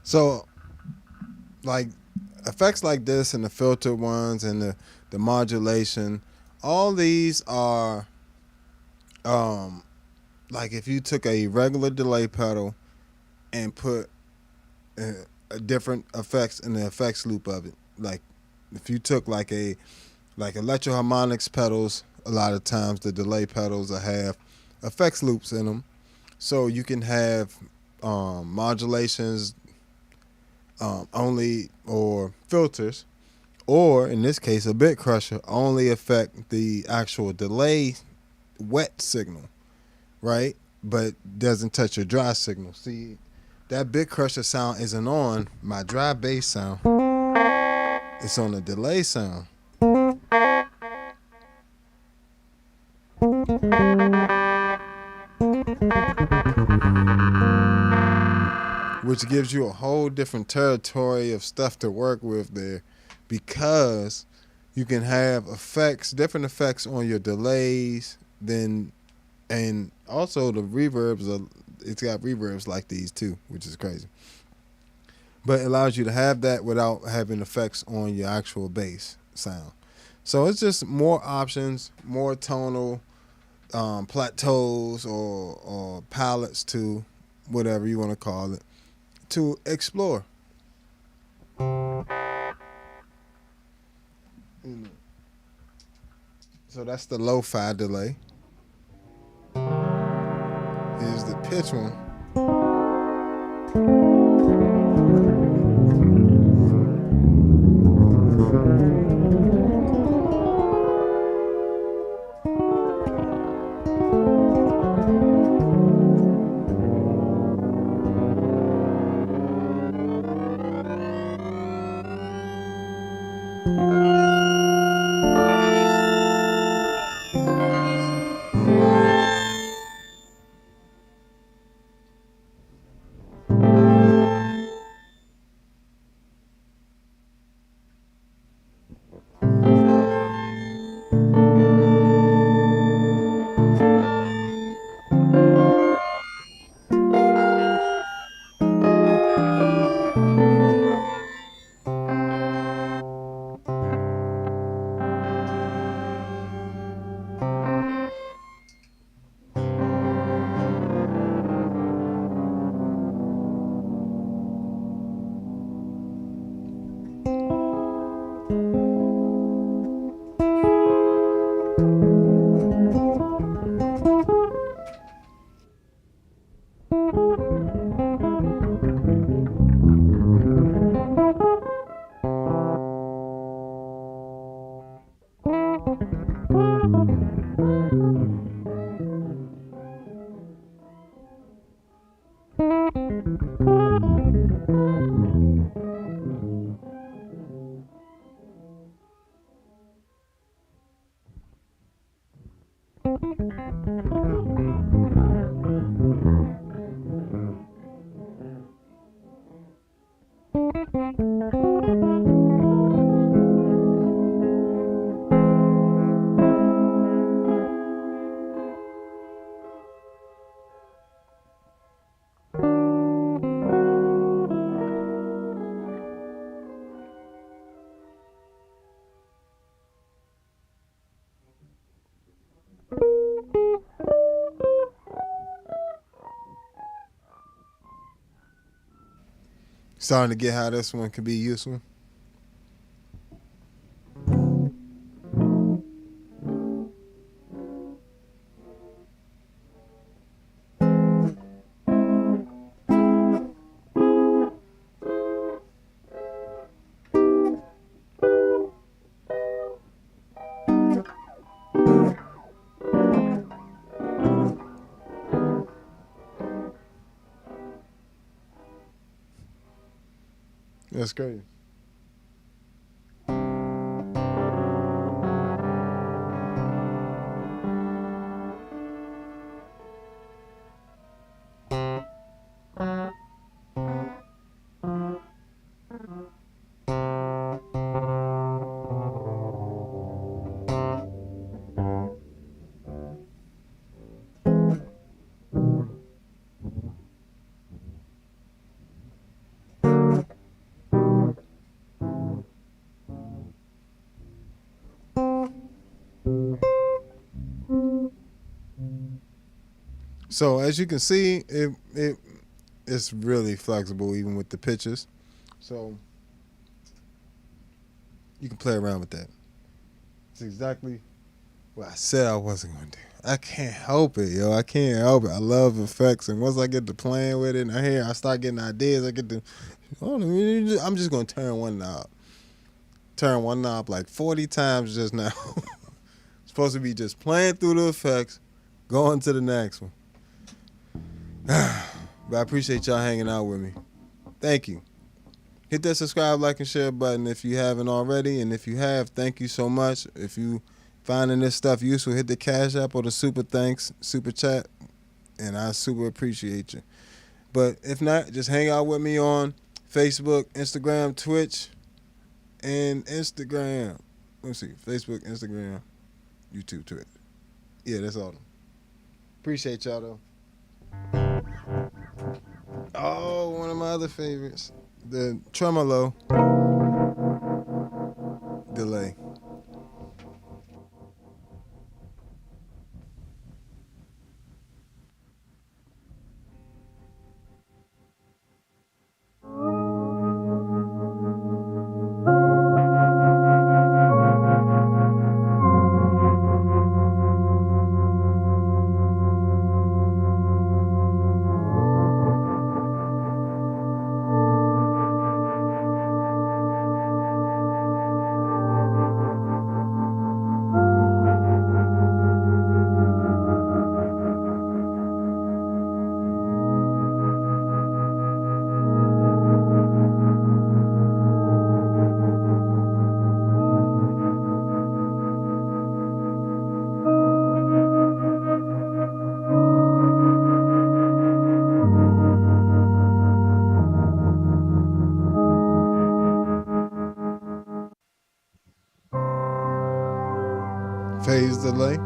So like effects like this and the filtered ones and the modulation, all these are um like if you took a regular delay pedal and put a different effects in the effects loop of it. Like if you took like electroharmonics pedals, a lot of times the delay pedals will have effects loops in them, so you can have modulations only or filters, Or in this case, a bit crusher only affect the actual delay wet signal, right? But doesn't touch your dry signal. See, that bit crusher sound isn't on my dry bass sound. It's on the delay sound. Which gives you a whole different territory of stuff to work with there, because you can have effects, different effects on your delays, and also the reverbs. It's got reverbs like these too, which is crazy. But it allows you to have that without having effects on your actual bass sound. So it's just more options, more tonal plateaus or palettes to whatever you want to call it to explore. So that's the lo-fi delay. Here's the pitch one. Starting to get how this one can be useful. That's great. So as you can see, it's really flexible even with the pitches. So you can play around with that. It's exactly what I said I wasn't going to do. I can't help it, yo. I can't help it. I love effects, and once I get to playing with it, I start getting ideas. I'm just going to turn one knob. turned one knob like 40 times just now. Supposed to be just playing through the effects, going to the next one. But I appreciate y'all hanging out with me. Thank you. Hit that subscribe, like, and share button if you haven't already. And if you have, thank you so much. If you finding this stuff useful, hit the Cash App or the super thanks, super chat. And I super appreciate you. But if not, just hang out with me on Facebook, Instagram, Twitch, and Instagram. Let's see. Facebook, Instagram, YouTube, Twitter. Yeah, that's all. Appreciate y'all, though. Oh, one of my other favorites. The tremolo delay. Phase delay.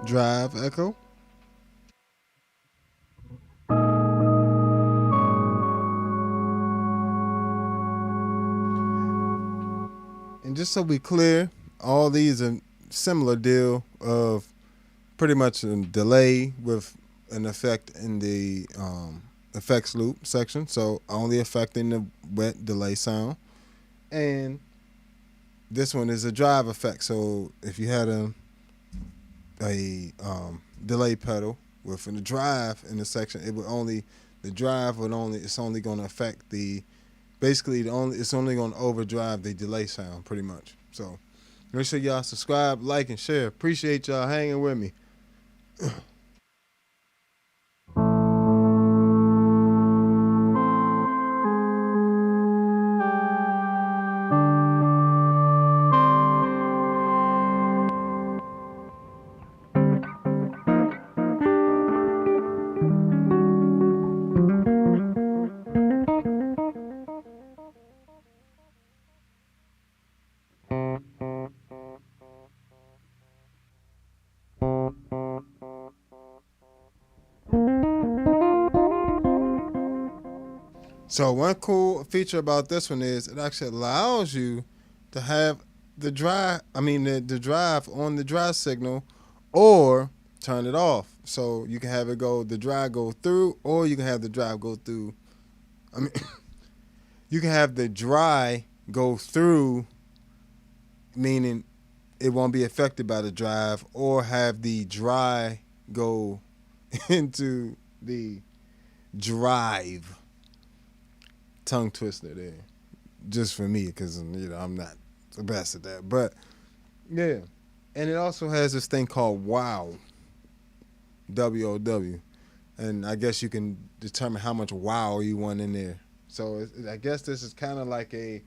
Drive echo. And just so we clear, all these are similar deal of pretty much a delay with an effect in the effects loop section. So only affecting the wet delay sound. And this one is a drive effect. So if you had a delay pedal with a drive in the section, it would only, the drive would only, it's only going to affect the, basically it's only going to overdrive the delay sound pretty much. So make sure y'all subscribe, like, and share. Appreciate y'all hanging with me. So one cool feature about this one is it actually allows you to have the drive, the drive on the drive signal, or turn it off. So you can have it go, the drive go through, or you can have the drive go through. You can have the dry go through, meaning it won't be affected by the drive, or have the dry go into the drive. Tongue twister there, just for me, because I'm not the best at that. But yeah, and it also has this thing called WOW, WOW, and I guess you can determine how much wow you want in there. So I guess this is kind of like a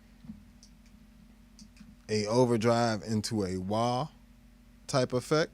overdrive into a wah type effect.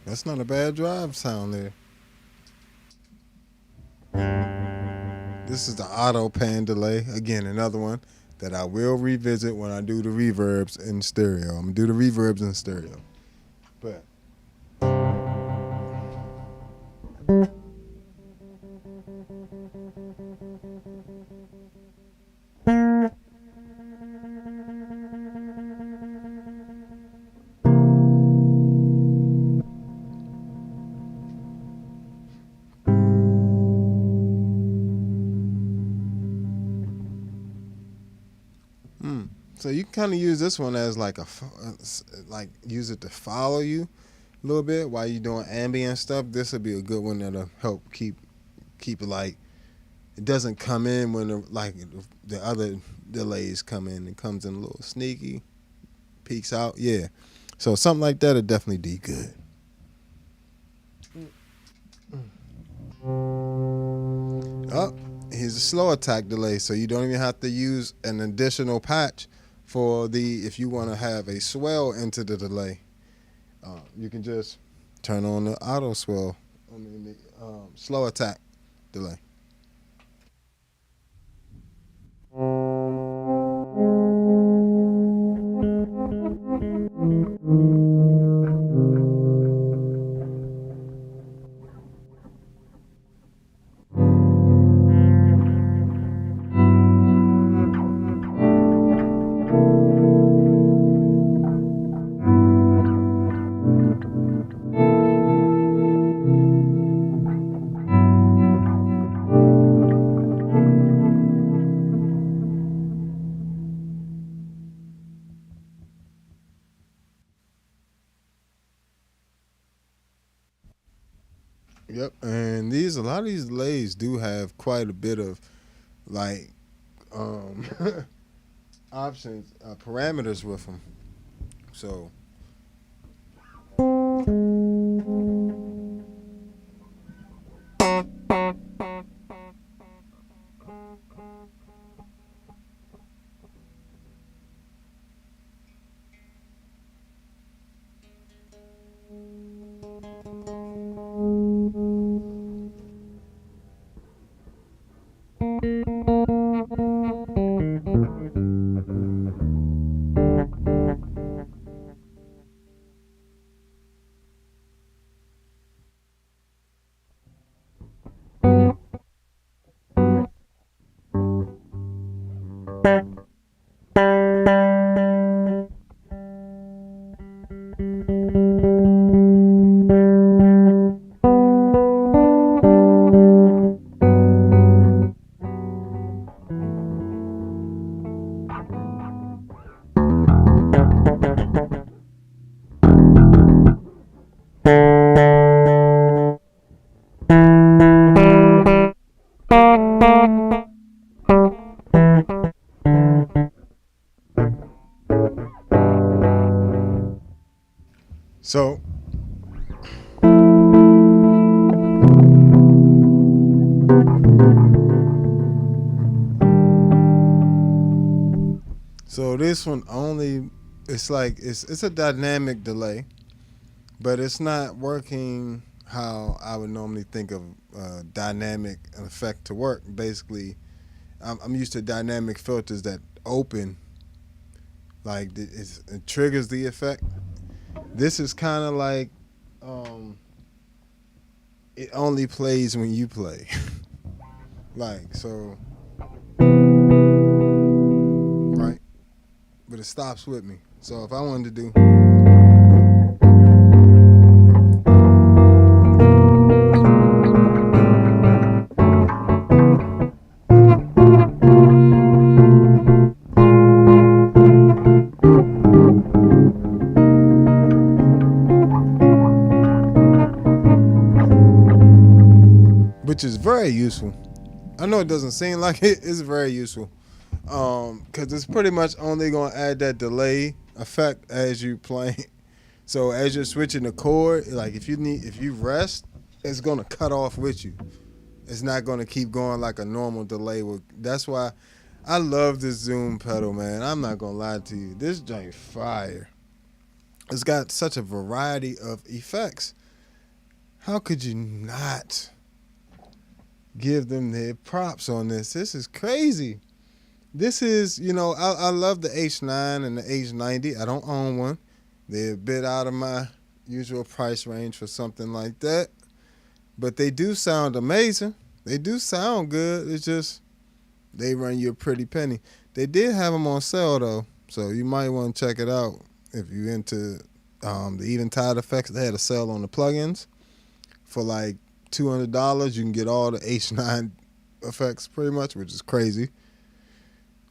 That's not a bad drive sound there. This is the auto pan delay. Again, another one that I will revisit when I do the reverbs in stereo. I'm gonna do the reverbs in stereo. But so you can kind of use this one as like like use it to follow you a little bit while you're doing ambient stuff. This would be a good one that'll help keep it like it doesn't come in when the other delays come in. It comes in a little sneaky, peaks out. Yeah, so something like that would definitely be good. Oh, here's a slow attack delay, so you don't even have to use an additional patch for if you want to have a swell into the delay. You can just turn on the auto swell, the slow attack delay. Yep, and a lot of these delays do have quite a bit of like options, parameters with them. So So this one only, it's like it's a dynamic delay, but it's not working how I would normally think of dynamic effect to work. Basically, I'm used to dynamic filters that open, like it triggers the effect. This is kind of like it only plays when you play. Like, so, right? But it stops with me. So if I wanted to do, which is very useful. I know it doesn't seem like it. It's very useful because it's pretty much only going to add that delay effect as you play. So as you're switching the chord, like if you rest, it's going to cut off with you. It's not going to keep going like a normal delay. That's why I love this Zoom pedal, man. I'm not going to lie to you. This joint fire. It's got such a variety of effects. How could you not give them their props on this? This is crazy. This is, I love the H9 and the H90. I don't own one. They're a bit out of my usual price range for something like that. But they do sound amazing. They do sound good. It's just they run you a pretty penny. They did have them on sale, though, so you might want to check it out if you're into the Eventide effects. They had a sale on the plugins for like $200. You can get all the H9 effects pretty much, which is crazy.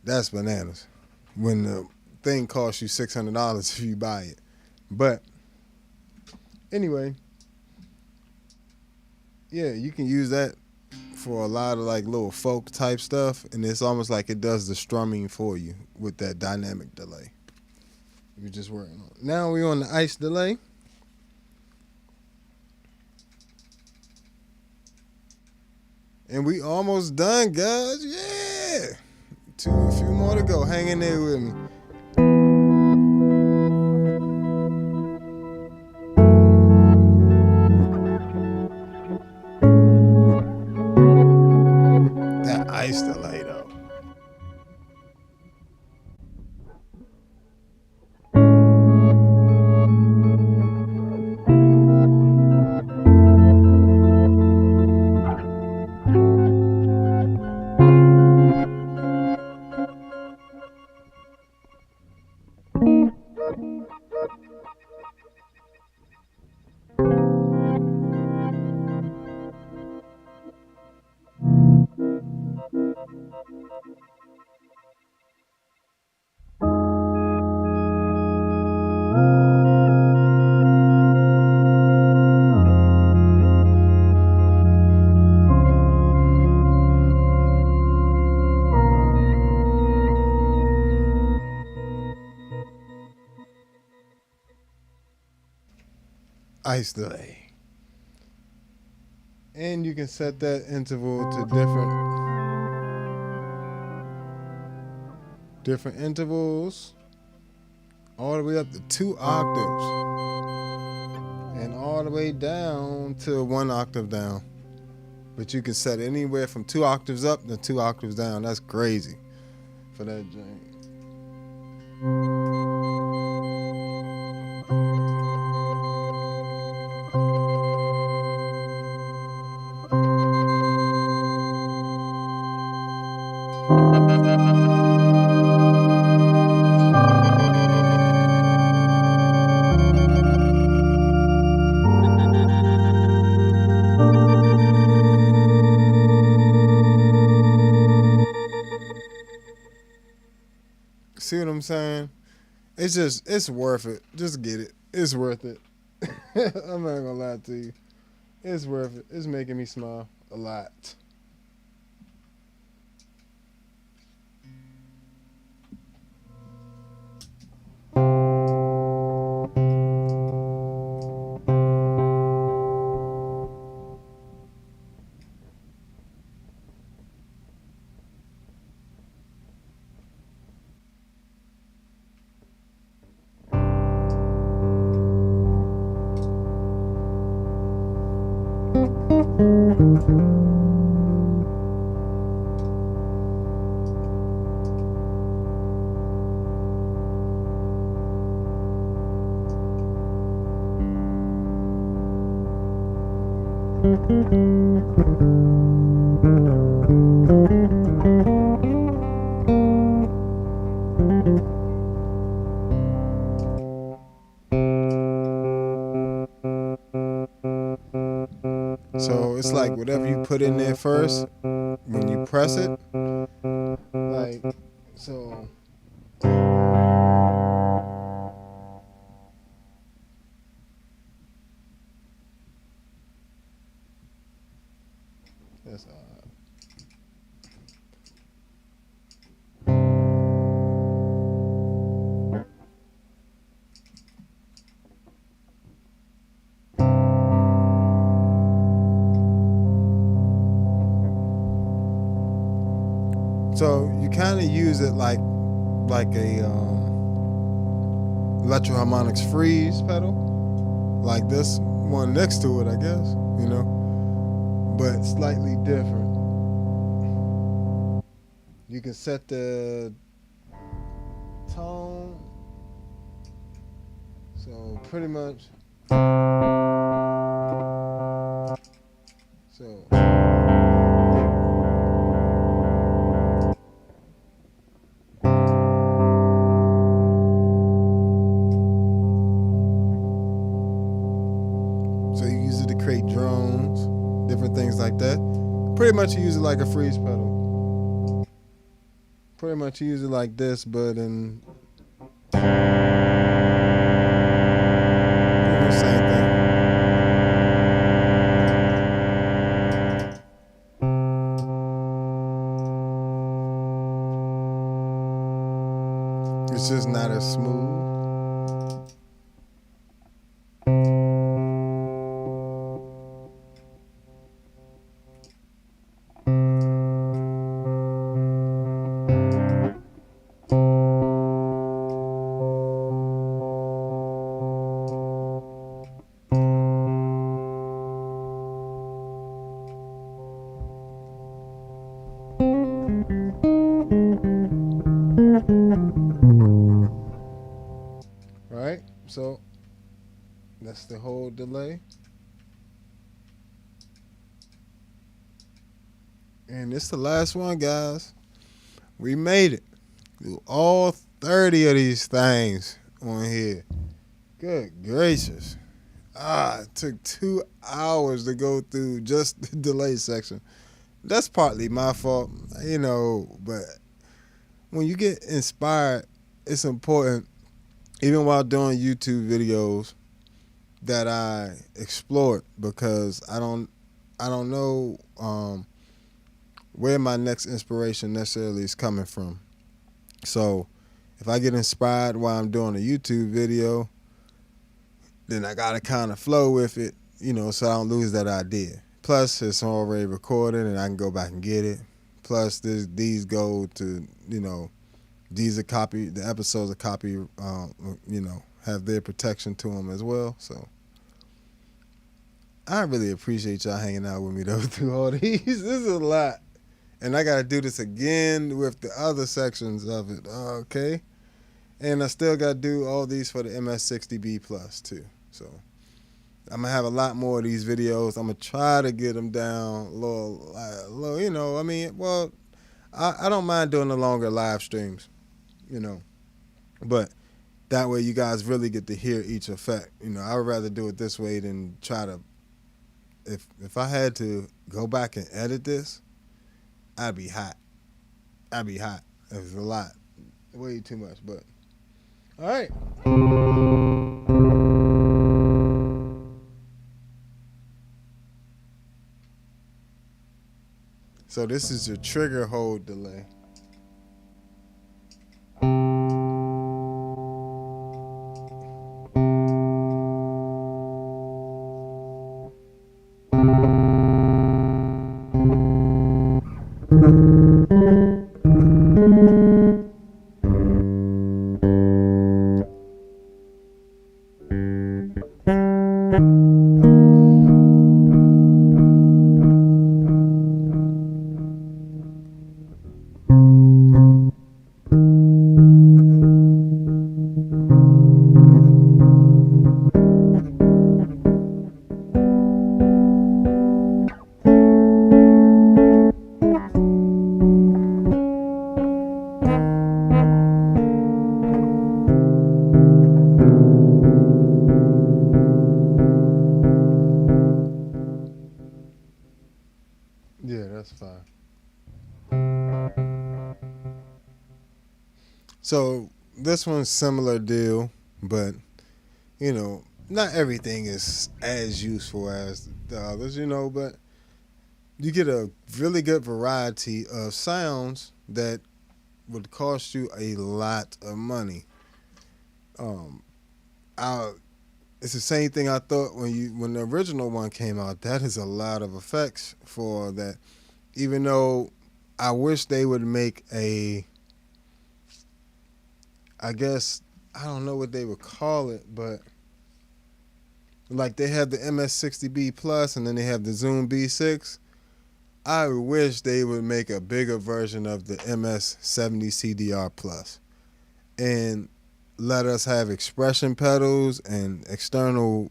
That's bananas when the thing costs you $600 if you buy it. But anyway, yeah, you can use that for a lot of like little folk type stuff, and it's almost like it does the strumming for you with that dynamic delay. We're just working on it. Now we're on the ice delay. And we almost done, guys. Yeah. A few more to go. Hang in there with me. That ice delay, though. Ice delay. And you can set that interval to different intervals, all the way up to 2 octaves, and all the way down to 1 octave down. But you can set anywhere from 2 octaves up to 2 octaves down. That's crazy for that joint. See what I'm saying? It's worth it. Just get it. It's worth it. I'm not gonna lie to you. It's worth it. It's making me smile a lot. So it's like whatever you put in there first, when you press it, like, so. That's odd. So you kind of use it like a Electro Harmonics freeze pedal, like this one next to it, I guess, you know, but slightly different. You can set the tone, so pretty much, so you use it to create drones, different things like that. Pretty much you use it like a freeze pedal. Pretty much use it like this, but in pretty much same thing. It's just not as smooth. Right? So that's the whole delay. And it's the last one, guys. We made it through all 30 of these things on here. Good gracious. It took 2 hours to go through just the delay section. That's partly my fault, you know, but when you get inspired, it's important, even while doing YouTube videos, that I explore it, because I don't know where my next inspiration necessarily is coming from. So if I get inspired while I'm doing a YouTube video, then I gotta kind of flow with it, you know, so I don't lose that idea. Plus, it's already recorded and I can go back and get it. Plus, these go to, you know, these are copy, the episodes are copy, you know, have their protection to them as well. So I really appreciate y'all hanging out with me though through all these. This is a lot. And I gotta do this again with the other sections of it, okay? And I still gotta do all these for the MS-70 Plus too. So I'm gonna have a lot more of these videos. I'm gonna try to get them down a little, you know, I mean, well, I don't mind doing the longer live streams, you know, but that way you guys really get to hear each effect. You know, I would rather do it this way than try to, if I had to go back and edit this, I'd be hot. It's a lot, way too much, but all right. So this is your trigger hold delay. Yeah, that's fine. So this one's similar deal, but you know, not everything is as useful as the others, you know, but you get a really good variety of sounds that would cost you a lot of money. It's the same thing I thought when the original one came out. That is a lot of effects for that. Even though I wish they would make I guess, I don't know what they would call it, but Like they have the MS-60B Plus and then they have the Zoom B6. I wish they would make a bigger version of the MS-70 CDR Plus and let us have expression pedals and external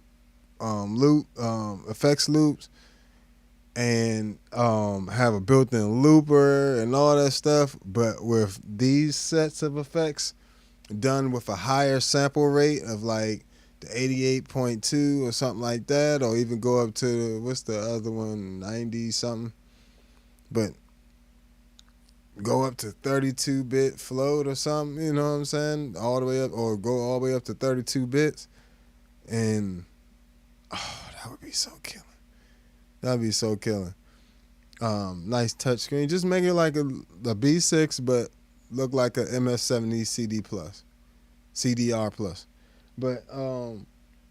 effects loops, and have a built-in looper and all that stuff. But with these sets of effects done with a higher sample rate of like the 88.2 or something like that, or even go up to, what's the other one, 90 something, but go up to 32-bit float or something, you know what I'm saying, all the way up, or go all the way up to 32 bits, and that would be so killing. That'd be so killing. Nice touch screen. Just make it like a B6, but look like a MS-70 CDR Plus. But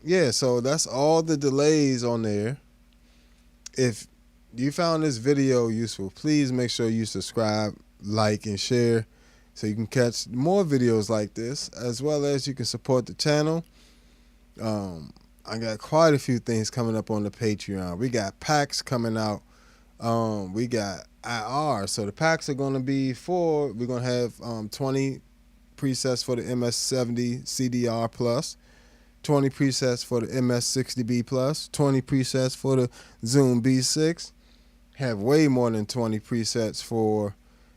yeah, so that's all the delays on there. If you found this video useful, please make sure you subscribe, like, and share so you can catch more videos like this, as well as you can support the channel. I got quite a few things coming up on the Patreon. We got packs coming out. We got IR. So the packs are going to be we're going to have 20 presets for the MS-70 CDR Plus, 20 presets for the MS-60B Plus, 20 presets for the Zoom B6. Have way more than 20 presets for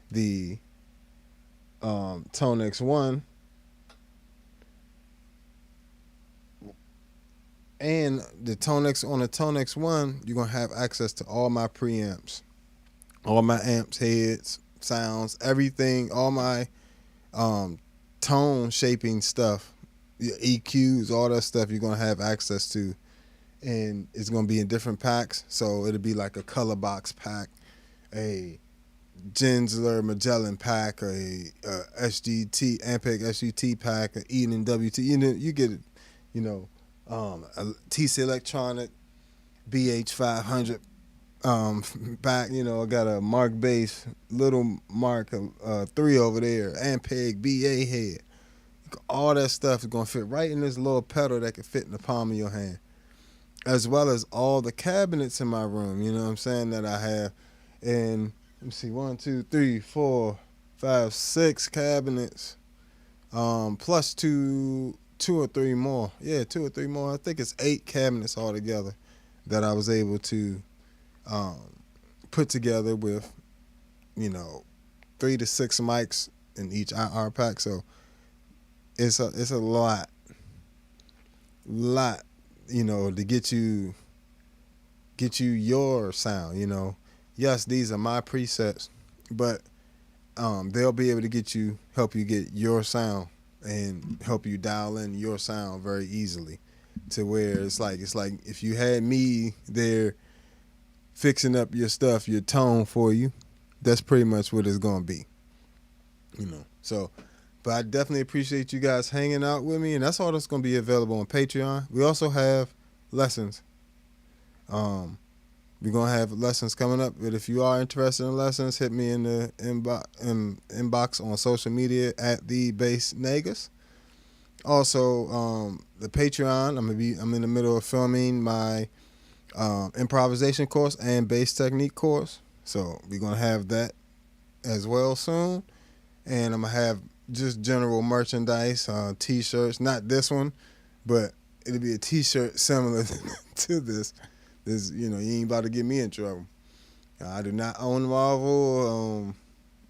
the Tone X1. And the Tone X1, you're gonna have access to all my preamps, all my amps, heads, sounds, everything, all my tone shaping stuff, your EQs, all that stuff you're gonna have access to. And it's gonna be in different packs. So it'll be like a color box pack, a Gensler Magellan pack, a SGT Ampeg SGT pack, an Eden WT. You get it, a TC Electronic BH500 back. I got a Mark bass, little Mark 3 over there, Ampeg BA head. All that stuff is gonna fit right in this little pedal that can fit in the palm of your hand, as well as all the cabinets in my room. You know what I'm saying, that I have. And let me see, 1, 2, 3, 4, 5, 6 cabinets, plus two or three more. Yeah, 2 or 3 more. I think it's 8 cabinets altogether that I was able to put together with, 3 to 6 mics in each IR pack. So it's a lot, to get you your sound. Yes, these are my presets, but they'll be able to help you get your sound and help you dial in your sound very easily, to where it's like if you had me there fixing up your stuff, your tone for you, that's pretty much what it's gonna be. So, but I definitely appreciate you guys hanging out with me, and that's all that's gonna be available on Patreon. We also have lessons. We're gonna have lessons coming up, but if you are interested in lessons, hit me in the inbox on social media at the Bass Nagas. Also, the Patreon, I'm in the middle of filming my improvisation course and bass technique course, so we're gonna have that as well soon. And I'm gonna have just general merchandise, t-shirts, not this one, but it'll be a t-shirt similar to this. You ain't about to get me in trouble. I do not own Marvel,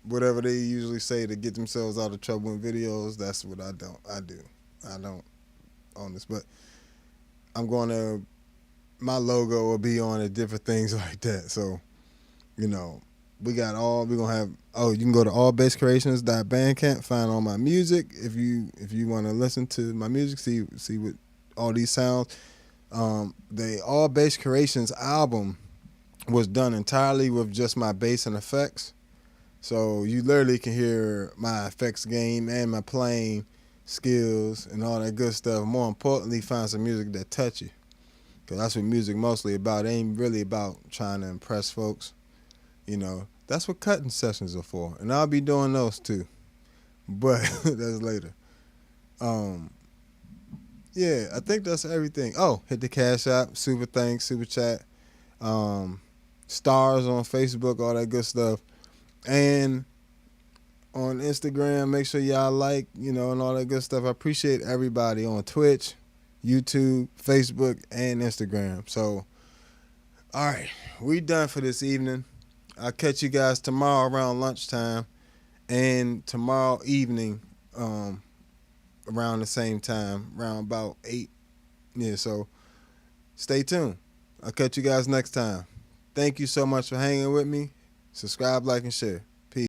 whatever they usually say to get themselves out of trouble in videos. That's what I do. I don't own this, but my logo will be on it, different things like that. So, we're gonna have, you can go to allbasscreations.bandcamp, find all my music. If you want to listen to my music, see what all these sounds. The All Bass Creations album was done entirely with just my bass and effects. So you literally can hear my effects game and my playing skills and all that good stuff. More importantly, find some music that touch you, because that's what music mostly about. It ain't really about trying to impress folks. That's what cutting sessions are for, and I'll be doing those too, but that's later. Yeah, I think that's everything. Oh, hit the Cash App, super thanks, super chat, stars on Facebook, all that good stuff. And on Instagram, make sure y'all like, and all that good stuff. I appreciate everybody on Twitch, YouTube, Facebook, and Instagram. So, all right, we done for this evening. I'll catch you guys tomorrow around lunchtime and tomorrow evening around the same time, around about 8. Yeah, so stay tuned. I'll catch you guys next time. Thank you so much for hanging with me. Subscribe, like, and share.